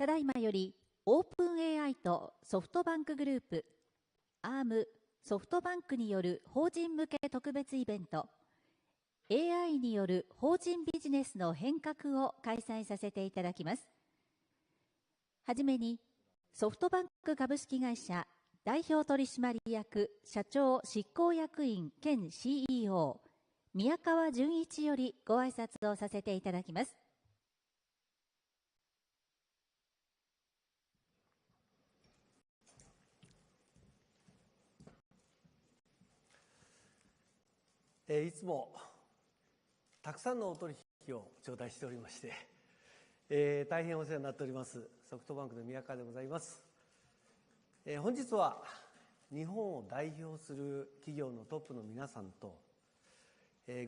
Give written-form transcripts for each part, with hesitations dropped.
ただいまよりオープン AI とソフトバンクグループ、アームソフトバンクによる法人向け特別イベント AI による法人ビジネスの変革を開催させていただきます。はじめにソフトバンク株式会社代表取締役社長執行役員兼 CEO 宮川純一よりご挨拶をさせていただきます。いつもたくさんのお取引を頂戴しておりまして、大変お世話になっておりますソフトバンクの宮川でございます。本日は日本を代表する企業のトップの皆さんと、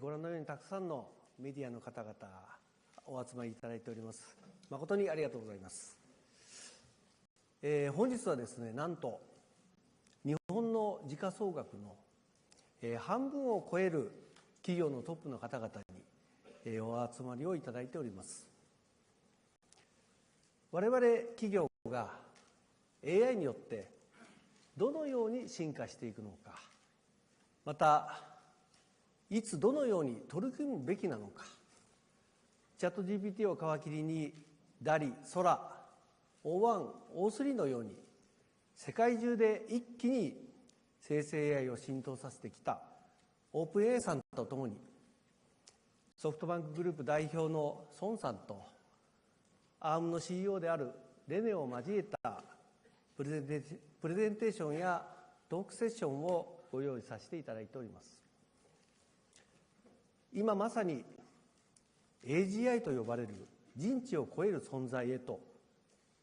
ご覧のようにたくさんのメディアの方々お集まりいただいております。誠にありがとうございます。本日はですね、なんと日本の時価総額の半分を超える企業のトップの方々にお集まりをいただいております。我々企業が AI によってどのように進化していくのか、またいつどのように取り組むべきなのか、チャット GPT を皮切りにダリ、ソラ、O1、O3 のように世界中で一気に生成 AI を浸透させてきたオープン AI さんとともに、ソフトバンクグループ代表の孫さんとアームの CEO であるレネを交えたプレゼンテーションやトークセッションをご用意させていただいております。今まさに AGI と呼ばれる人知を超える存在へと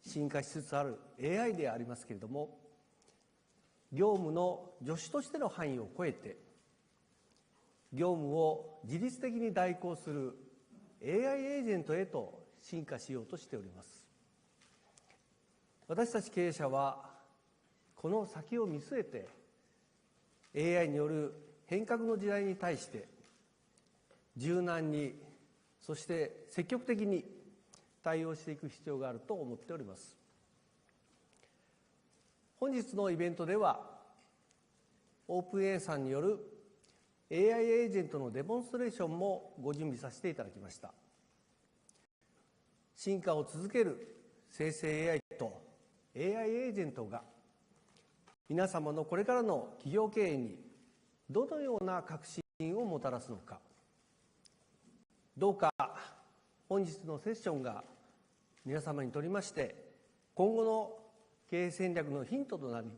進化しつつある AI でありますけれども、業務の助手としての範囲を超えて、業務を自律的に代行する AI エージェントへと進化しようとしております。私たち経営者は、この先を見据えて、AI による変革の時代に対して、柔軟に、そして積極的に対応していく必要があると思っております。本日のイベントでは、オープン AI さんによる AI エージェントのデモンストレーションもご準備させていただきました。進化を続ける生成 AI と AI エージェントが皆様のこれからの企業経営にどのような革新をもたらすのか、どうか本日のセッションが皆様にとりまして今後の経営戦略のヒントとなり、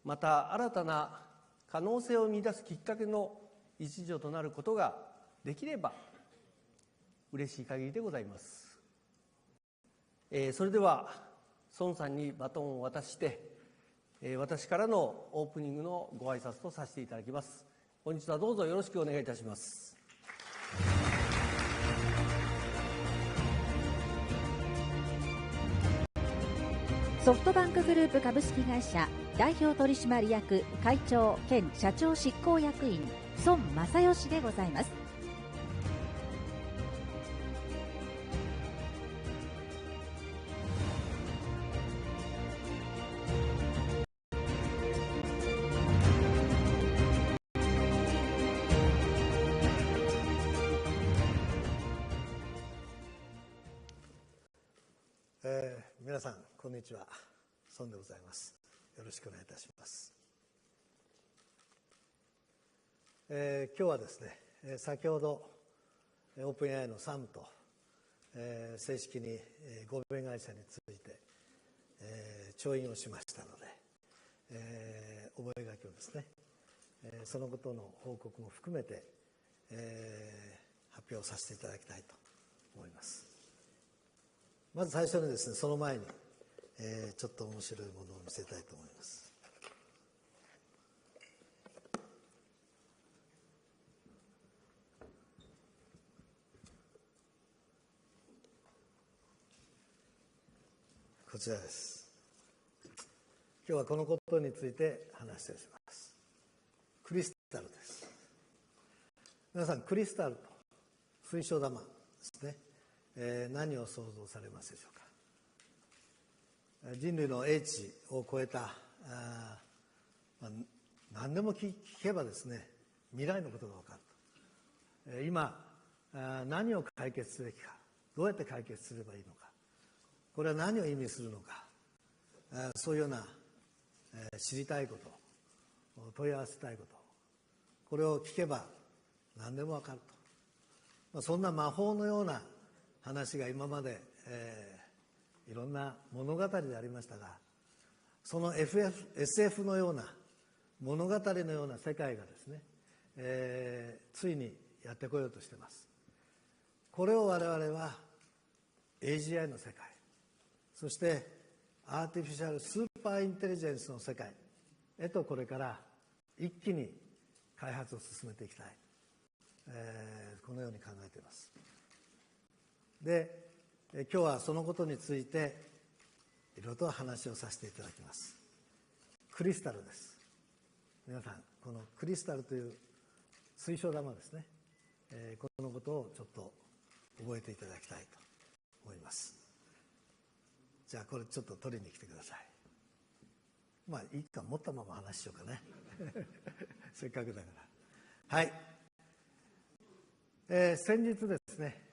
また新たな可能性を見出すきっかけの一助となることができれば嬉しい限りでございます。それでは孫さんにバトンを渡して、私からのオープニングのご挨拶とさせていただきます。本日はどうぞよろしくお願いいたします。ソフトバンクグループ株式会社代表取締役会長兼社長執行役員孫正義でございます。皆さんこんにちは、孫でございます。よろしくお願いいたします。今日はですね、先ほどオープン AI のサムと、正式に合弁会社について、調印をしましたので、覚書をですね、そのことの報告も含めて、発表させていただきたいと思います。まず最初にですね、その前に、ちょっと面白いものを見せたいと思います。こちらです。今日はこのことについて話しています。クリスタルです。皆さん、クリスタルと水晶玉ですね。何を想像されますでしょうか。人類の英知を超えた何でも聞けばですね、未来のことが分かると。今何を解決すべきか、どうやって解決すればいいのか、これは何を意味するのか、そういうような知りたいこと、問い合わせたいこと、これを聞けば何でも分かると。そんな魔法のような話が今まで、いろんな物語でありましたが、その SF のような物語のような世界がですね、ついにやってこようとしています。これを我々は AGI の世界、そしてアーティフィシャルスーパーインテリジェンスの世界へとこれから一気に開発を進めていきたい、このように考えています。で、今日はそのことについていろいろと話をさせていただきます。クリスタルです。皆さん、このクリスタルという水晶玉ですね、このことをちょっと覚えていただきたいと思います。じゃあこれちょっと取りに来てください。まあいいか、持ったまま話しようかねせっかくだから。はい、先日ですね、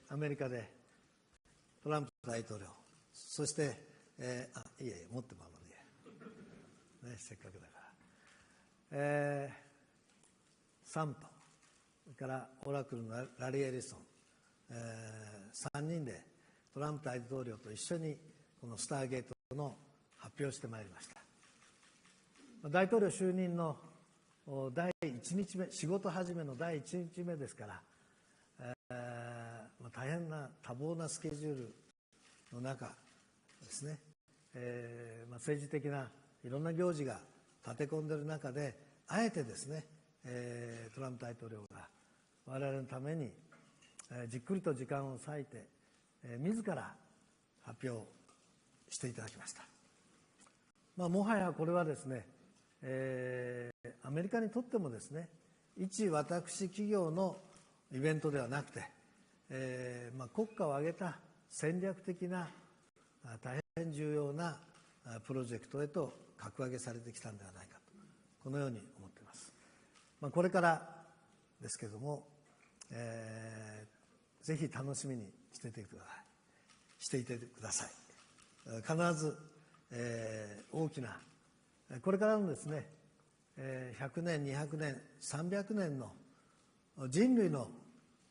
アメリカでトランプ大統領、そして、いやいや持ってままで、ね、せっかくだから、サンとそれからオラクルのラリー・エリソン、3人でトランプ大統領と一緒にこのスターゲートの発表をしてまいりました。大統領就任の第1日目、仕事始めの第1日目ですから、大変な多忙なスケジュールの中ですね、政治的ないろんな行事が立て込んでいる中で、あえてですね、トランプ大統領が我々のためにじっくりと時間を割いて自ら発表していただきました。もはやこれはですね、アメリカにとってもですね、一私企業のイベントではなくて、国家を挙げた戦略的な大変重要なプロジェクトへと格上げされてきたんではないかと、このように思っています。これからですけれども、ぜひ楽しみにしていてください。必ず、大きなこれからのですね、100年200年300年の人類の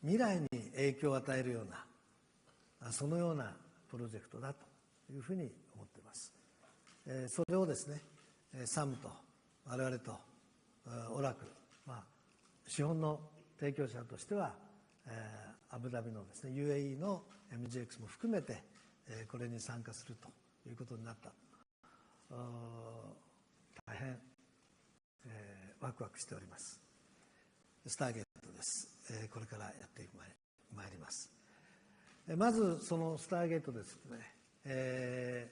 未来に影響を与えるような、そのようなプロジェクトだというふうに思っています。それをですね、サムと我々とオラクル、資本の提供者としてはアブダビのですね UAE の MGX も含めてこれに参加するということになった。大変、ワクワクしております。スターゲートです。これからやってまいります。まずそのスターゲートですね、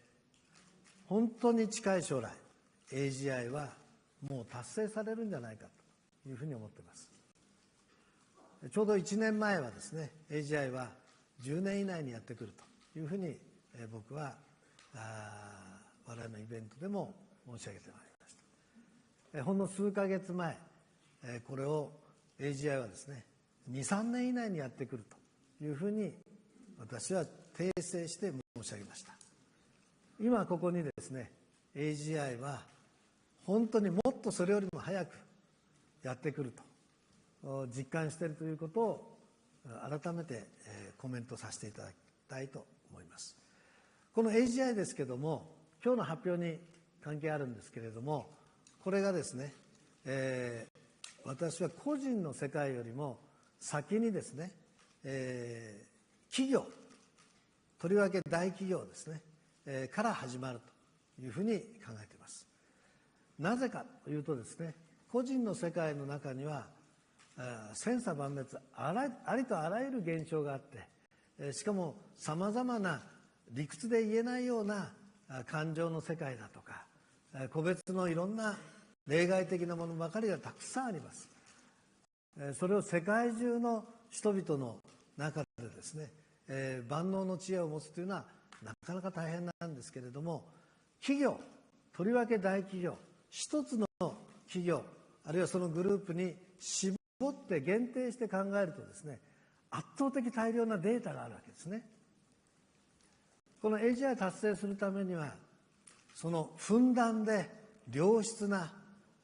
本当に近い将来 AGI はもう達成されるんじゃないかというふうに思っています。ちょうど1年前はですね、 AGI は10年以内にやってくるというふうに僕は我々のイベントでも申し上げてまいりました。ほんの数ヶ月前、これを AGI はですね 2,3 年以内にやってくるというふうに私は訂正して申し上げました。今ここにですね AGI は本当にもっとそれよりも早くやってくると実感しているということを改めてコメントさせていただきたいと思います。この AGI ですけども、今日の発表に関係あるんですけれども、これがですね、私は個人の世界よりも先にですね、企業、とりわけ大企業ですね、から始まるというふうに考えています。なぜかというとですね、個人の世界の中には千差万別、ありとあらゆる現象があって、しかもさまざまな理屈で言えないような感情の世界だとか、個別のいろんな例外的なものばかりがたくさんあります。それを世界中の人々の中でですね、万能の知恵を持つというのはなかなか大変なんですけれども、企業、とりわけ大企業、一つの企業あるいはそのグループに絞って限定して考えるとですね、圧倒的大量なデータがあるわけですね。この AGI 達成するためには、そのふんだんで良質な、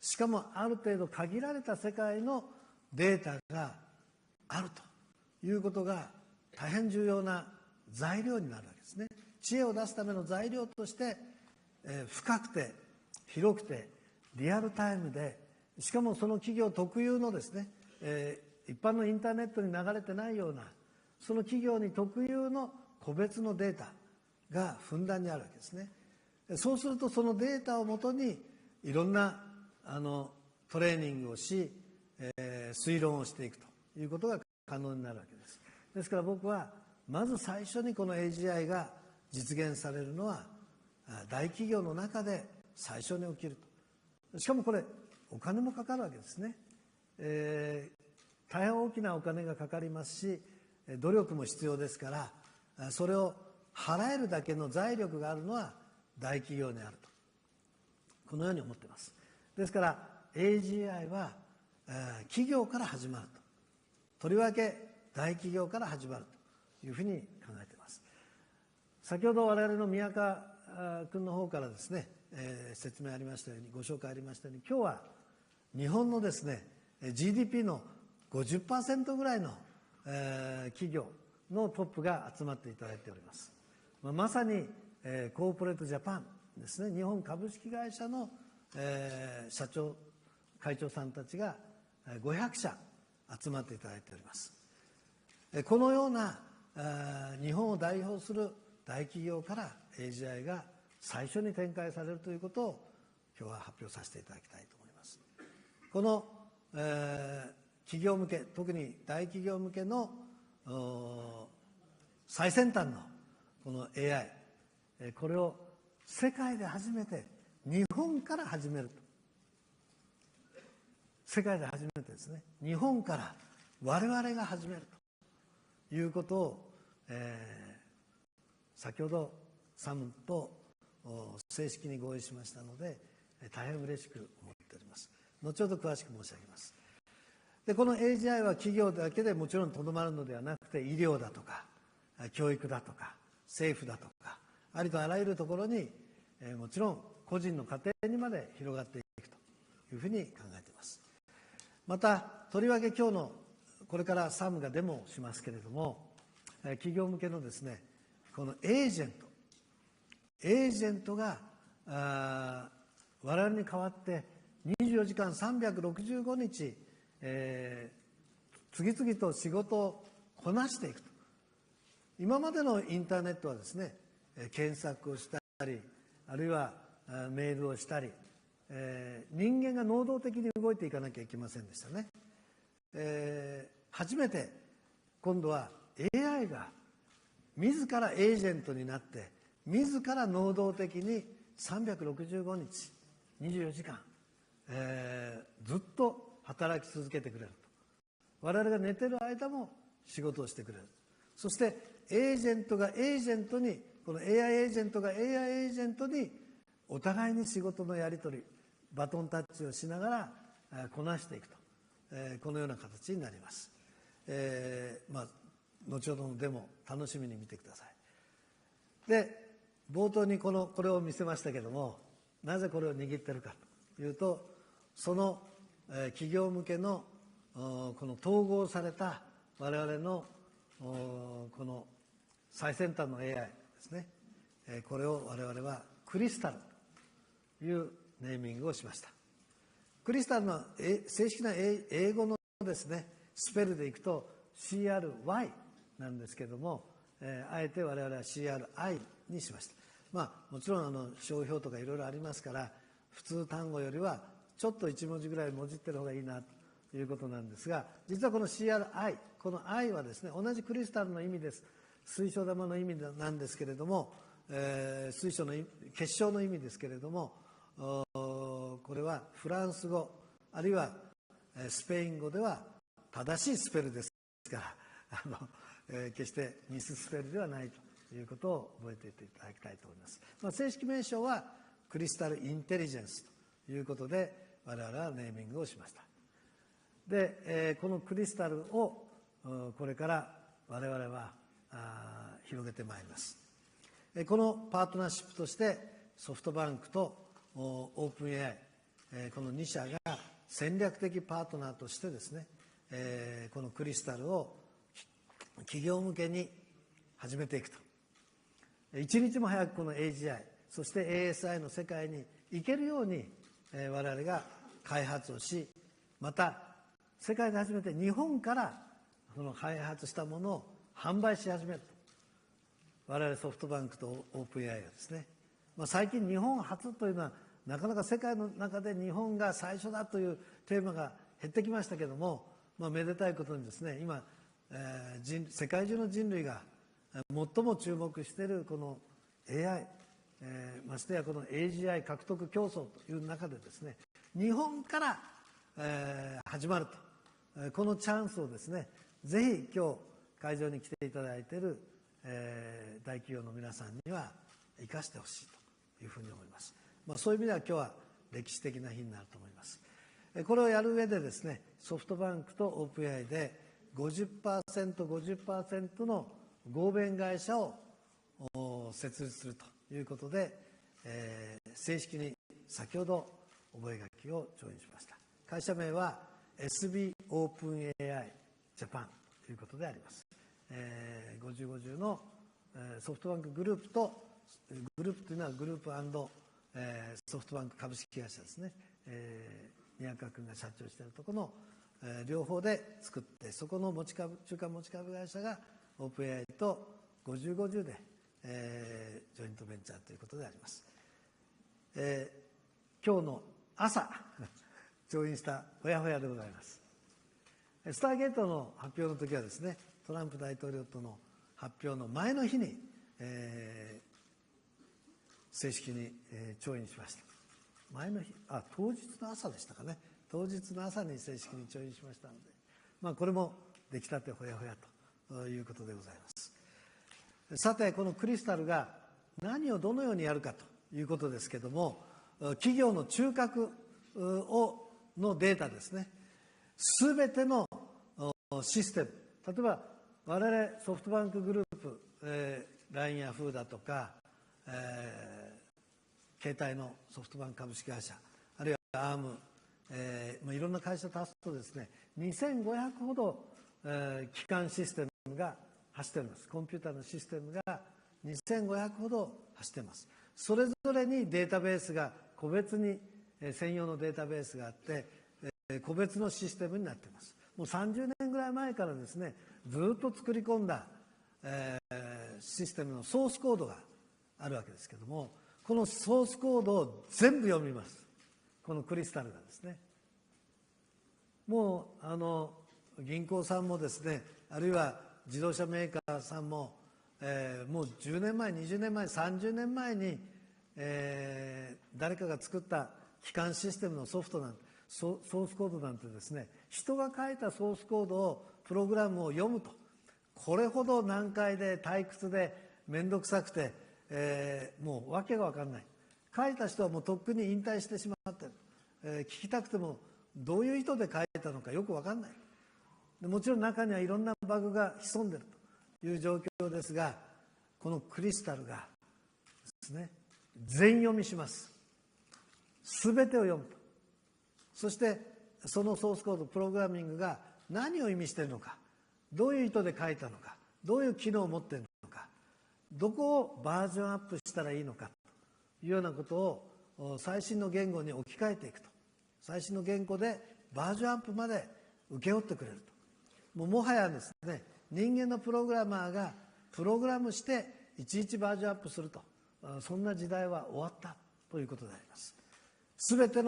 しかもある程度限られた世界のデータがあるということが大変重要な材料になるわけですね。知恵を出すための材料として、深くて広くてリアルタイムで、しかもその企業特有のですね、一般のインターネットに流れてないような、その企業に特有の個別のデータがふんだんにあるわけですね。そうするとそのデータをもとにいろんなトレーニングをし、推論をしていくということが可能になるわけです。ですから僕はまず最初にこの AGI が実現されるのは大企業の中で最初に起きると。しかもこれお金もかかるわけですね。大変大きなお金がかかりますし、努力も必要ですから、それを払えるだけの財力があるのは大企業にあると、このように思っています。ですから AGI は企業から始まると、とりわけ大企業から始まるというふうに考えています。先ほど我々の宮川君の方からですね、説明ありましたように、ご紹介ありましたように、今日は日本のですね GDP の 50% ぐらいの企業のトップが集まっていただいております。まさにコーポレートジャパンですね、日本株式会社の社長会長さんたちが500社集まっていただいております。このような日本を代表する大企業から AGI が最初に展開されるということを今日は発表させていただきたいと思います。この企業向け、特に大企業向けの最先端のこの AI、これを世界で初めて日本から始めると。世界で初めてですね、日本から我々が始めるということを、先ほどサムと正式に合意しましたので、大変嬉しく思っております。後ほど詳しく申し上げます。で、この AGI は企業だけでもちろんとどまるのではなくて、医療だとか教育だとか政府だとか、ありとあらゆるところに、もちろん個人の家庭にまで広がっていくというふうに考えています。またとりわけ今日のこれからサムがデモをしますけれども、企業向けのですね、このエージェントが我々に代わって24時間365日、次々と仕事をこなしていくと。今までのインターネットはですね、検索をしたり、あるいはメールをしたり、人間が能動的に動いていかなきゃいけませんでしたね。初めて今度は AI が自らエージェントになって、自ら能動的に365日24時間、ずっと働き続けてくれると。我々が寝てる間も仕事をしてくれる。そしてエージェントがエージェントに、この AI エージェントが AI エージェントにお互いに仕事のやり取り、バトンタッチをしながらこなしていくと、このような形になります。後ほどのデモ楽しみに見てください。で、冒頭にこれを見せましたけども、なぜこれを握ってるかというと、その企業向けのこの統合された我々のこの最先端の AI ですね、これを我々はクリスタルというネーミングをしました。クリスタルの正式な英語のですねスペルでいくと CRY なんですけども、あえて我々は CRI にしました。もちろん商標とかいろいろありますから、普通単語よりはちょっと1文字ぐらいもじってる方がいいなということなんですが、実はこの CRI、 この I はですね、同じクリスタルの意味です。水晶玉の意味なんですけれども、水晶の結晶の意味ですけれども、これはフランス語あるいはスペイン語では正しいスペルですから、決してミススペルではないということを覚えていていただきたいと思います。正式名称はクリスタルインテリジェンスということで我々はネーミングをしました。で、このクリスタルをこれから我々は広げてまいります。このパートナーシップとしてソフトバンクとオープン AI、この2社が戦略的パートナーとしてですね、このクリスタルを企業向けに始めていくと。一日も早くこの AGI、そして ASI の世界に行けるように我々が開発をし、また世界で初めて日本からその開発したものを販売し始めると。我々ソフトバンクとオープン AI がですね、最近日本初というのはなかなか世界の中で日本が最初だというテーマが減ってきましたけども、めでたいことにですね、今、世界中の人類が最も注目しているこの AI、ましてやこの AGI 獲得競争という中でですね、日本から、始まると、このチャンスをですね、ぜひ今日会場に来ていただいている大企業の皆さんには生かしてほしいというふうに思います。そういう意味では今日は歴史的な日になると思います。これをやる上でですね、ソフトバンクとオープン AI で 50%、50% の合弁会社を設立するということで、正式に先ほど覚書を調印しました。会社名は SB オープン AI ジャパンということであります。50のソフトバンクグループと、グループというのはグループ&ソフトバンク株式会社ですね、宮川君が社長しているところの両方で作って、そこの中間持ち株会社がオープン AI と50、で、ジョイントベンチャーということであります。今日の朝調印したほやほやでございます。スターゲートの発表の時はですね、トランプ大統領との発表の前の日に、正式に、調印しました。前の日、当日の朝でしたかね。当日の朝に正式に調印しましたので、これも出来たてほやほやということでございます。さて、このクリスタルが何をどのようにやるかということですけども、企業の中核のデータですね、すべてのシステム、例えば我々ソフトバンクグループ、LINE ヤフーだとか、携帯のソフトバンク株式会社、あるいはアーム、いろんな会社と足すとですね、2500ほど、基幹システムが走っています。コンピューターのシステムが2500ほど走っています。それぞれにデータベースが個別に専用のデータベースがあって、個別のシステムになっています。もう30年ぐらい前からですね、ずっと作り込んだ、システムのソースコードがあるわけですけども、このソースコードを全部読みます。このクリスタルがですね。もう銀行さんもですね、あるいは自動車メーカーさんも、もう10年前、20年前、30年前に、誰かが作った基幹システムのソフトなんて、ソースコードなんてですね、人が書いたソースコードをプログラムを読むと、これほど難解で退屈で面倒くさくて、もう訳が分かんない。書いた人はもうとっくに引退してしまってる、聞きたくてもどういう意図で書いたのかよく分かんない。もちろん中にはいろんなバグが潜んでいるという状況ですが、このクリスタルがですね、全読みします。すべてを読むと。そしてそのソースコード、プログラミングが何を意味しているのか、どういう意図で書いたのか、どういう機能を持っているのか、どこをバージョンアップしたらいいのかというようなことを最新の言語に置き換えていくと。最新の言語でバージョンアップまで請け負ってくれると。もはやですね、人間のプログラマーがプログラムしていちいちバージョンアップすると、そんな時代は終わったということであります。すべて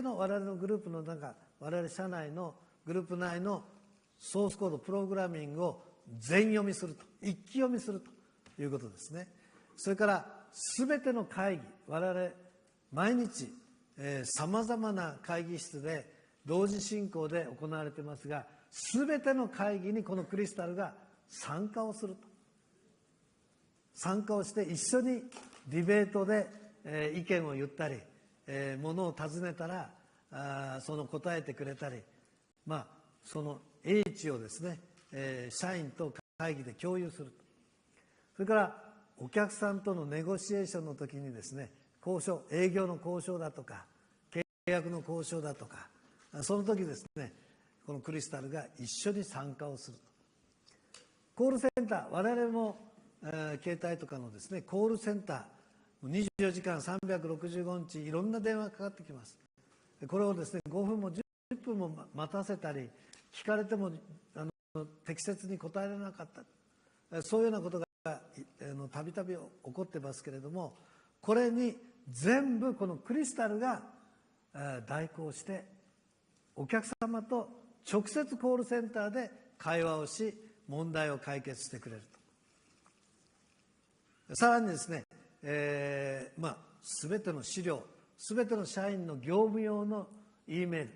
の我々のグループの中、我々社内のグループ内のソースコード、プログラミングを全読みすると、一気読みするということですね。それからすべての会議、我々毎日さまざまな会議室で同時進行で行われていますが、すべての会議にこのクリスタルが参加をすると。参加をして一緒にディベートで、意見を言ったり、ものを尋ねたらその答えてくれたり、その英知をですね、社員と会議で共有する。それからお客さんとのネゴシエーションの時にですね、交渉、営業の交渉だとか契約の交渉だとか、その時ですね、このクリスタルが一緒に参加をする。コールセンター、我々も、携帯とかのですね、コールセンター、24時間365日いろんな電話がかかってきます。これをですね、5分も10分も待たせたり、聞かれても適切に答えられなかった、そういうようなことがたびたび起こってますけれども、これに全部このクリスタルが代行してお客様と直接コールセンターで会話をし、問題を解決してくれると。さらにですね、全ての資料、全ての社員の業務用の E メー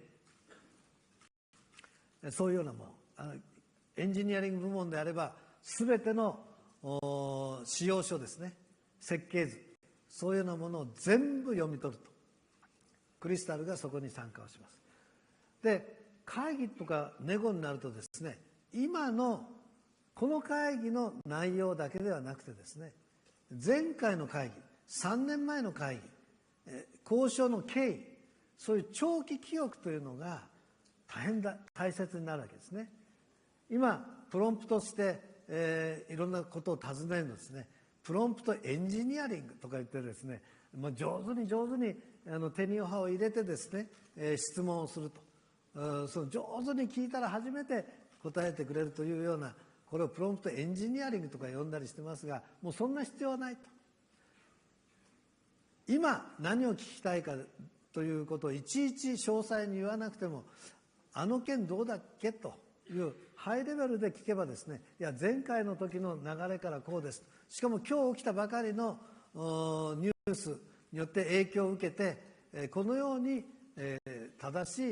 ル、そういうようなもの、エンジニアリング部門であれば全ての仕様書ですね、設計図、そういうようなものを全部読み取ると。クリスタルがそこに参加をします。で、会議とかネゴになるとですね、今のこの会議の内容だけではなくてですね、前回の会議、3年前の会議、交渉の経緯、そういう長期記憶というのが大切になるわけですね。今プロンプトして、いろんなことを尋ねるのですね、プロンプトエンジニアリングとか言ってですね、上手に手に歯を入れてですね、質問をすると、その上手に聞いたら初めて答えてくれるというような、これをプロンプトエンジニアリングとか呼んだりしてますが、もうそんな必要はないと。今何を聞きたいかということをいちいち詳細に言わなくても、あの件どうだっけというハイレベルで聞けばですね、いや前回の時の流れからこうです、しかも今日起きたばかりのニュースによって影響を受けて、このように正し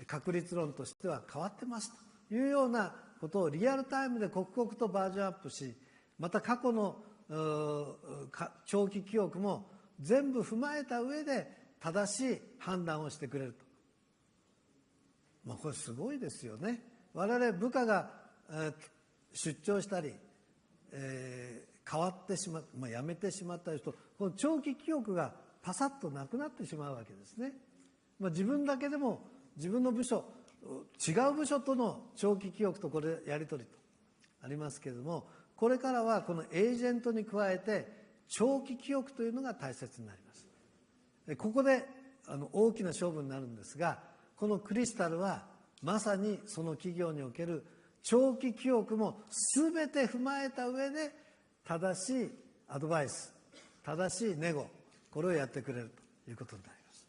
い確率論としては変わってますというようなことをリアルタイムで刻々とバージョンアップし、また過去の長期記憶も全部踏まえた上で正しい判断をしてくれると。これすごいですよね。我々部下が出張したり、変わってしまう、辞めてしまったりと、この長期記憶がパサッとなくなってしまうわけですね。自分だけでも自分の部署、違う部署との長期記憶とこれやり取りとありますけれども、これからはこのエージェントに加えて長期記憶というのが大切になります。ここで大きな勝負になるんですが、このクリスタルはまさにその企業における長期記憶も全て踏まえた上で正しいアドバイス、正しいネゴ、これをやってくれるということになります。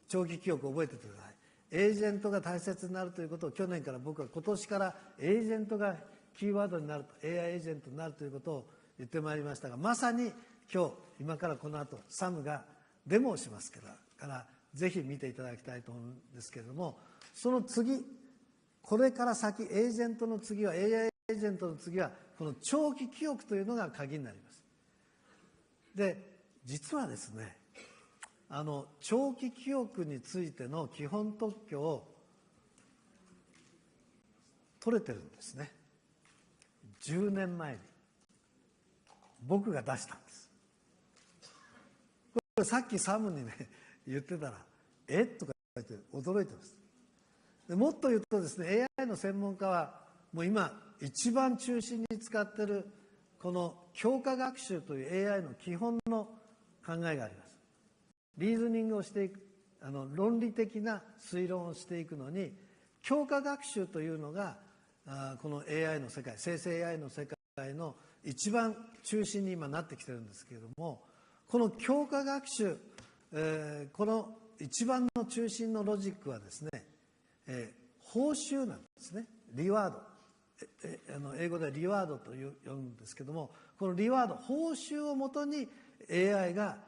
長期記憶を覚えててください。エージェントが大切になるということを去年から僕は、今年からエージェントがキーワードになると、 AI エージェントになるということを言ってまいりましたが、まさに今からこの後サムがデモをしますからぜひ見ていただきたいと思うんですけれども、その次、これから先、エージェントの次は AI エージェントの次はこの長期記憶というのが鍵になります。で、実はですね、長期記憶についての基本特許を取れてるんですね。10年前に僕が出したんです。これさっきサムにね言ってたら「えっ?」とか言って驚いてます。でもっと言うとですね、 AI の専門家はもう今一番中心に使っているこの強化学習という AI の基本の考えがあります。リーズニングをしていく、論理的な推論をしていくのに、強化学習というのがこの AI の世界、生成 AI の世界の一番中心に今なってきてるんですけれども、この強化学習、この一番の中心のロジックはですね、報酬なんですね。リワード、英語でリワードと呼ぶんですけども、このリワード、報酬をもとに AI が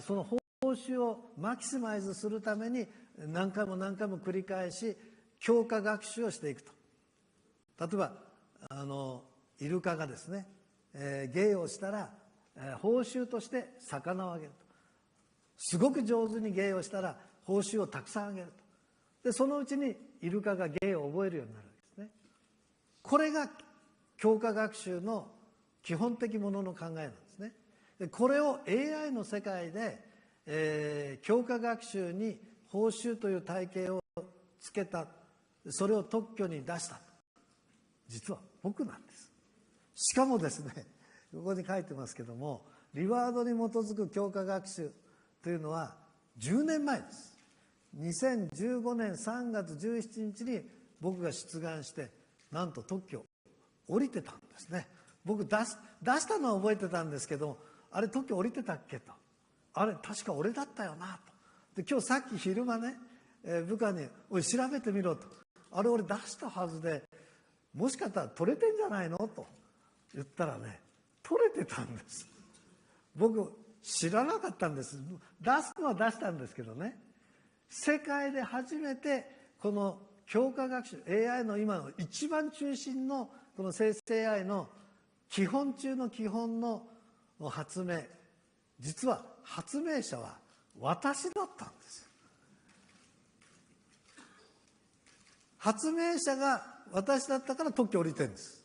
その報酬をマキシマイズするために何回も繰り返し強化学習をしていくと。例えばイルカがですね、芸をしたら報酬として魚をあげると。すごく上手に芸をしたら報酬をたくさんあげると。でそのうちにイルカが芸を覚えるようになるわけですね。これが教科学習の基本的ものの考えなんですね。でこれを AI の世界で、教科学習に報酬という体系をつけた、それを特許に出した、実は僕なんです。しかもですね、ここに書いてますけども、リワードに基づく教科学習というのは10年前です。2015年3月17日に僕が出願して、なんと特許降りてたんですね。僕出したのは覚えてたんですけど、あれ特許降りてたっけと、あれ確か俺だったよなと。で今日さっき昼間ね、部下に「おい調べてみろ」と「あれ俺出したはずで、もしかしたら取れてんじゃないの?」と言ったらね、取れてたんです。僕知らなかったんです。出すのは出したんですけどね、世界で初めてこの教科学習 AI の今の一番中心のこの生成 AI の基本中の基本の発明、実は発明者は私だったんです。発明者が私だったから特許降りてるんです。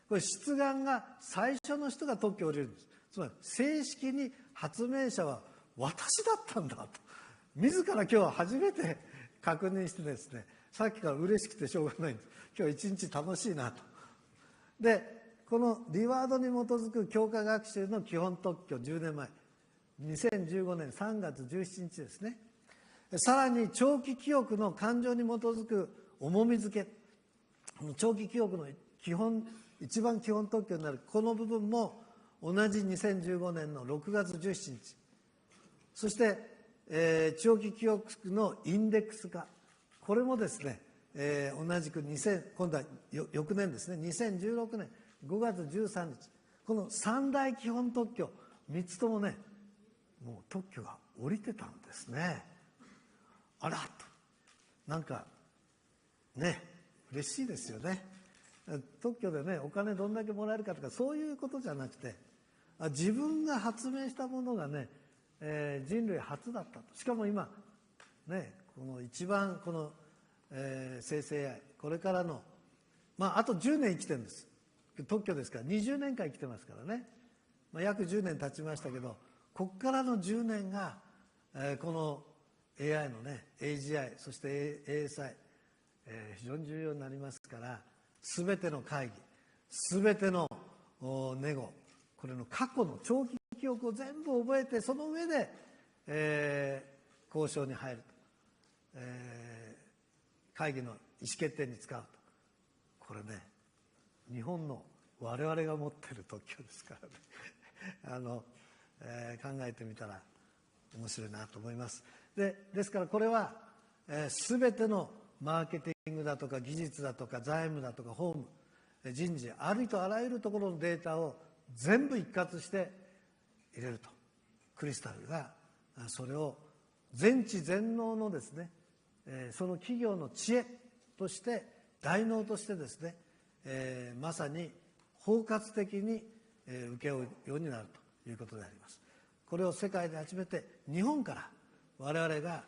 これ出願が最初の人が特許降りるんです。つまり正式に発明者は私だったんだと、自ら今日は初めて確認してですね、さっきから嬉しくてしょうがないんです。今日一日楽しいなと。でこのリワードに基づく教科学習の基本特許、10年前2015年3月17日ですね。さらに長期記憶の感情に基づく重み付け、長期記憶の一番基本特許になるこの部分も同じ2015年の6月17日、そして、長期記憶のインデックス化、これもですね、同じく今度は翌年ですね、2016年5月13日、この三大基本特許3つともね、もう特許が降りてたんですね。あらと、なんかね、嬉しいですよね。特許でね、お金どんだけもらえるかとかそういうことじゃなくて、自分が発明したものがね、人類初だったと。しかも今ね、この一番この、生成 AI、 これからのあと10年生きてるんです。特許ですから20年間生きてますからね、約10年経ちましたけど、ここからの10年が、この AI のね AGI、 そして ASI、非常に重要になりますから、全ての会議、全てのネゴ、これの過去の長期記憶を全部覚えて、その上で、交渉に入ると、会議の意思決定に使うと。これね、日本の我々が持ってる特許ですからね考えてみたら面白いなと思います。ですからこれは、全てのマーケティングだとか技術だとか財務だとか法務、人事、ありとあらゆるところのデータを全部一括して入れると。クリスタルがそれを全知全能のですね、その企業の知恵として大脳としてですね、まさに包括的に請け負うようになるということであります。これを世界で初めて日本から我々が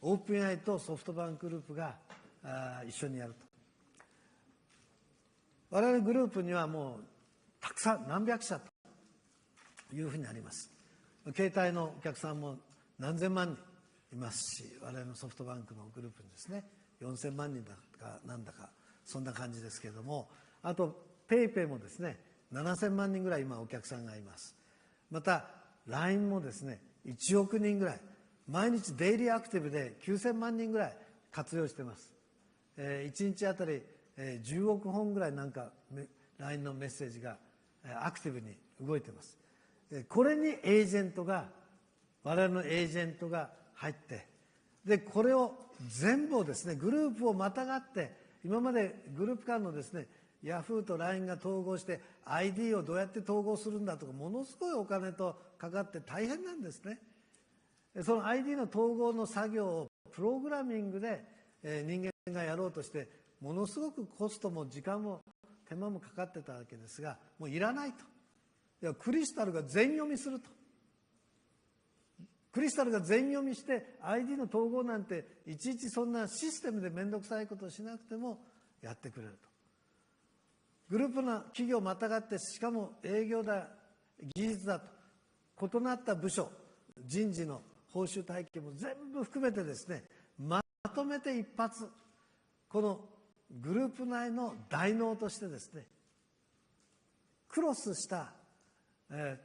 オープン AI とソフトバンクグループが一緒にやると。我々グループにはもうたくさん何百社というふうにあります。携帯のお客さんも何千万人いますし、我々のソフトバンクのグループにですね4000万人だかなんだかそんな感じですけれども、あとペイペイもですね7000万人ぐらい今お客さんがいます。また LINE もですね1億人ぐらい、毎日デイリーアクティブで9000万人ぐらい活用しています。1日あたり10億本ぐらいなんか LINE のメッセージがアクティブに動いています。これにエージェントが、我々のエージェントが入って、でこれを全部をですねグループをまたがって、今までグループ間のですねヤフーと LINE が統合して ID をどうやって統合するんだとか、ものすごいお金とかかって大変なんですね。その ID の統合の作業をプログラミングで人間がやろうとして、ものすごくコストも時間も手間もかかってたわけですが、もういらないと。いやクリスタルが全読みすると。クリスタルが全読みして ID の統合なんていちいちそんなシステムで面倒くさいことをしなくてもやってくれると。グループの企業またがって、しかも営業だ技術だと異なった部署、人事の報酬体系も全部含めてですね、まとめて一発、このグループ内の大脳としてですね、クロスした、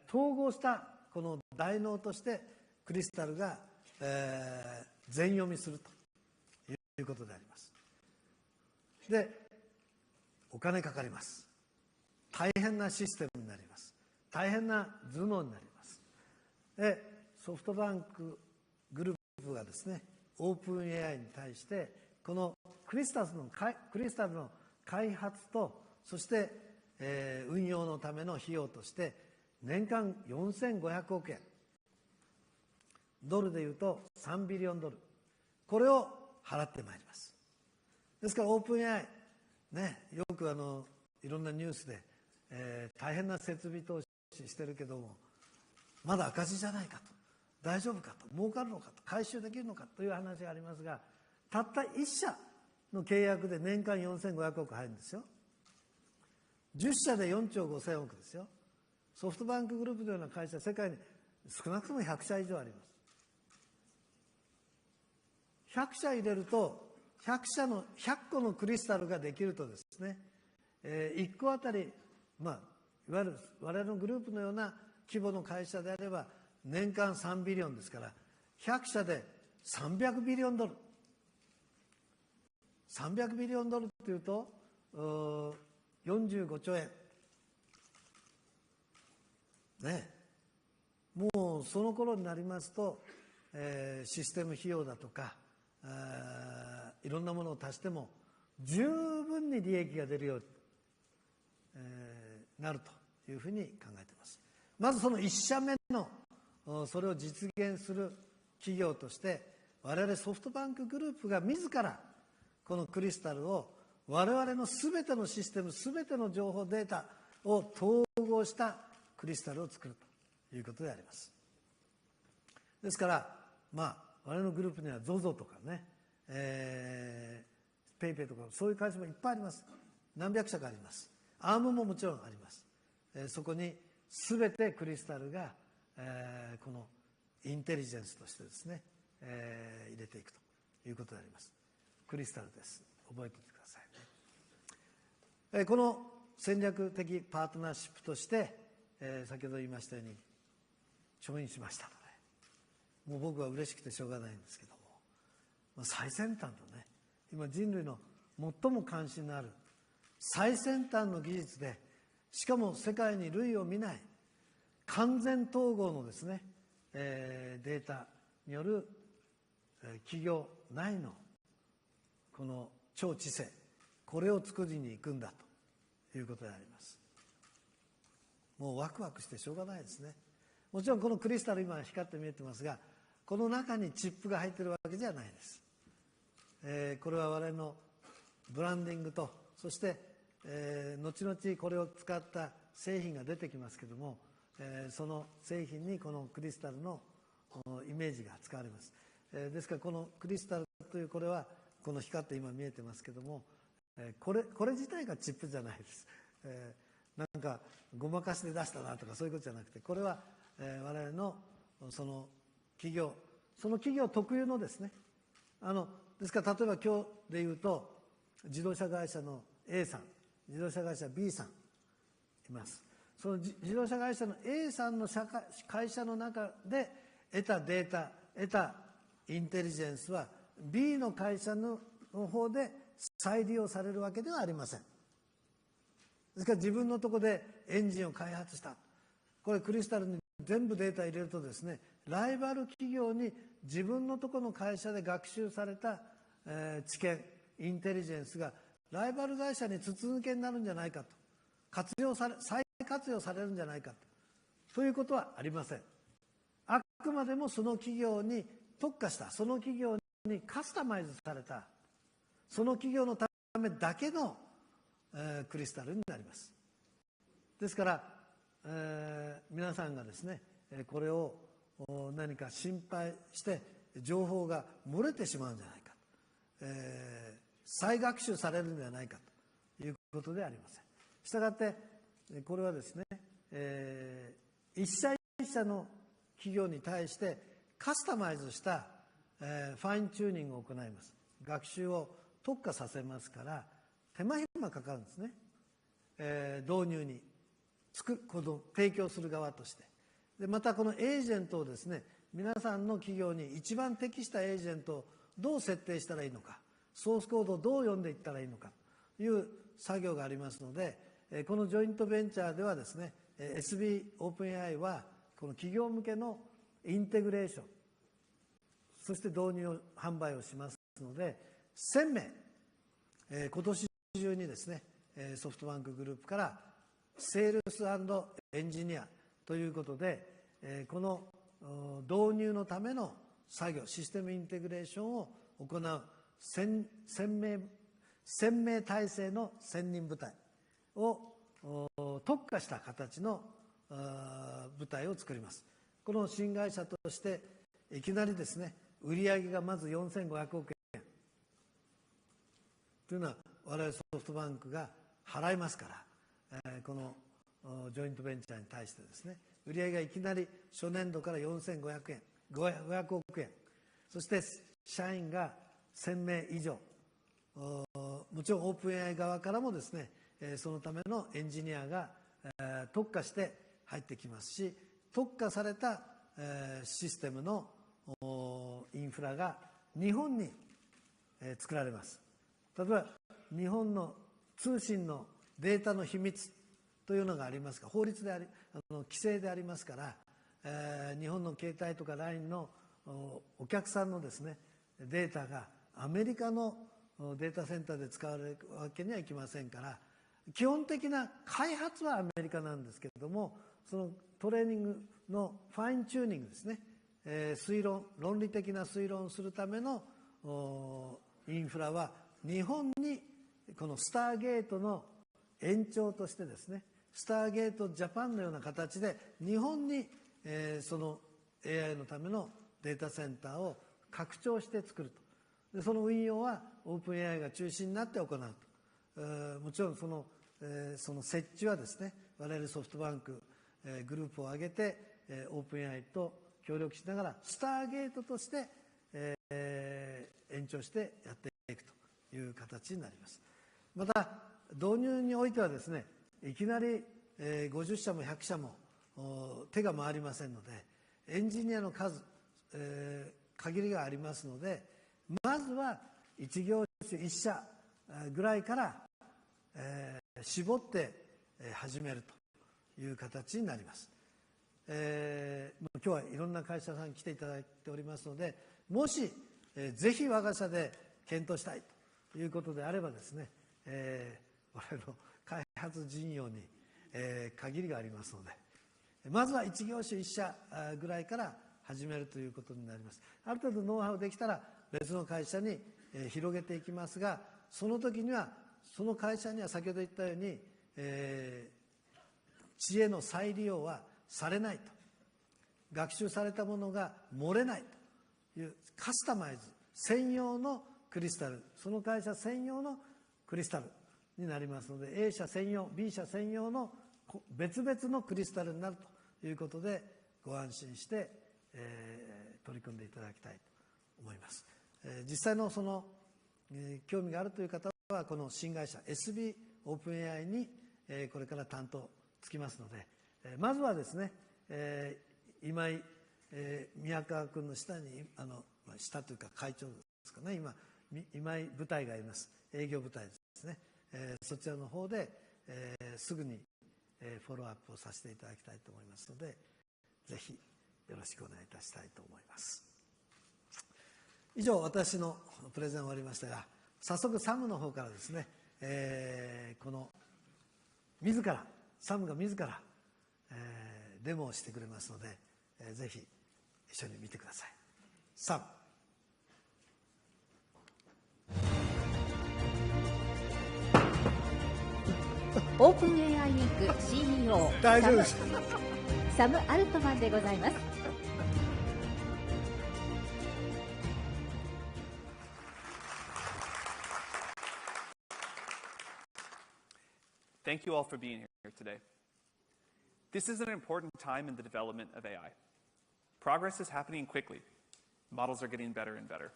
統合したこの大脳としてクリスタルが、全読みするということであります。で、お金かかります。大変なシステムになります。大変な頭脳になります。で、ソフトバンクグループがですね、オープン AI に対してこのクリスタルの開発と、そして、運用のための費用として年間4500億円、ドルでいうと3ビリオンドル、これを払ってまいります。ですからオープン AIね、よくいろんなニュースで、大変な設備投資してるけどもまだ赤字じゃないかと、大丈夫かと、儲かるのかと、回収できるのかという話がありますが、たった1社の契約で年間4500億入るんですよ。10社で4兆5000億ですよ。ソフトバンクグループのような会社、世界に少なくとも100社以上あります。100社入れると100個のクリスタルができるとですね、1個あたり、いわゆる我々のグループのような規模の会社であれば年間3ビリオンですから、100社で300ビリオンドル。300ビリオンドルっていうと45兆円ね。もうその頃になりますと、システム費用だとかいろんなものを足しても十分に利益が出るように、なるというふうに考えています。まずその1社目のそれを実現する企業として我々ソフトバンクグループが自らこのクリスタルを我々の全てのシステム、全ての情報データを統合したクリスタルを作るということであります。ですから我々のグループには ZOZO とかね、PayPay とかそういう会社もいっぱいあります。何百社かあります。アームももちろんあります。そこに全てクリスタルが、このインテリジェンスとしてですね、入れていくということであります。クリスタルです。覚えておいてくださいね。この戦略的パートナーシップとして、先ほど言いましたように調印しましたので、もう僕は嬉しくてしょうがないんですけども、最先端のね、今人類の最も関心のある最先端の技術で、しかも世界に類を見ない完全統合のですね、データによる企業内のこの超知性、これを作りに行くんだということであります。もうワクワクしてしょうがないですね。もちろんこのクリスタル今光って見えてますが、この中にチップが入ってるわけじゃないです。これは我々のブランディングと、そして、後々これを使った製品が出てきますけども、その製品にこのクリスタルのイメージが使われます。ですからこのクリスタルというこれはこの光って今見えてますけども、これ自体がチップじゃないです。なんかごまかしで出したなとかそういうことじゃなくて、これは我々のその企業特有のですね、ですから例えば今日でいうと自動車会社の A さん、自動車会社 B さんいます。その自動車会社の A さんの会社の中で得たデータ、得たインテリジェンスは B の会社の方で再利用されるわけではありません。ですから自分のところでエンジンを開発した、これクリスタルに全部データ入れるとですね、ライバル企業に自分のところの会社で学習された、知見、インテリジェンスがライバル会社に筒抜けになるんじゃないかと、再活用されるんじゃないかということはありません。あくまでもその企業に特化した、その企業にカスタマイズされた、その企業のためだけの、クリスタルになります。ですから皆さんがですねこれを何か心配して情報が漏れてしまうんじゃないか、再学習されるんではないかということではありません。したがってこれはですね、一社一社の企業に対してカスタマイズしたファインチューニングを行います。学習を特化させますから手間暇かかるんですね、導入に提供する側として。でまたこのエージェントをですね皆さんの企業に一番適したエージェントをどう設定したらいいのか、ソースコードをどう読んでいったらいいのかという作業がありますので、このジョイントベンチャーではですね SB オープン AI はこの企業向けのインテグレーション、そして導入販売をしますので1000名、今年中にですねソフトバンクグループからセールス&エンジニアということで、この導入のための作業、システムインテグレーションを行う1000名体制の1000人部隊を特化した形の部隊を作ります。この新会社としていきなりですね売上がまず4500億円というのは我々ソフトバンクが払いますから、このジョイントベンチャーに対してですね売上がいきなり初年度から4500億円、そして社員が1000名以上、もちろんオープン AI 側からもですねそのためのエンジニアが特化して入ってきますし、特化されたシステムのインフラが日本に作られます。例えば日本の通信のデータの秘密というのがありますが、法律で規制でありますから、日本の携帯とか LINE のお客さんのですねデータがアメリカのデータセンターで使われるわけにはいきませんから、基本的な開発はアメリカなんですけれども、そのトレーニングのファインチューニングですね、論理的な推論をするためのインフラは日本にこのスターゲートの延長としてですね、スターゲートジャパンのような形で日本にその AI のためのデータセンターを拡張して作ると。でその運用はオープン AI が中心になって行うと。もちろんその設置はですね我々ソフトバンクグループを挙げてオープン AI と協力しながらスターゲートとして延長してやっていくという形になります。また導入においてはですねいきなり50社も100社も手が回りませんので、エンジニアの数限りがありますので、まずは1業種1社ぐらいから絞って始めるという形になります。今日はいろんな会社さんに来ていただいておりますので、もしぜひ我が社で検討したいということであればですね、我々の開発陣容に限りがありますので、まずは1業種1社ぐらいから始めるということになります。ある程度ノウハウできたら別の会社に広げていきますが、その時にはその会社には先ほど言ったように知恵の再利用はされないと、学習されたものが漏れないというカスタマイズ専用のクリスタル、その会社専用のクリスタルになりますので、 A 社専用 B 社専用の別々のクリスタルになるということでご安心して取り組んでいただきたいと思います。実際のその興味があるという方はこの新会社 SB オープン AI にこれから担当つきますので、まずはですね今井宮川君の下に下というか会長ですかね、今井部隊があります。営業部隊ですね、そちらの方ですぐにフォローアップをさせていただきたいと思いますので、ぜひよろしくお願いいたしたいと思います。以上私のプレゼン終わりましたが、早速サムの方からですね、このサムが自ら、デモをしてくれますので、ぜひ一緒に見てください。サム。オープン AI インク CEO 大丈夫です。サム・アルトマンでございます。Thank you all for being here today. This is an important time in the development of AI. Progress is happening quickly. Models are getting better and better.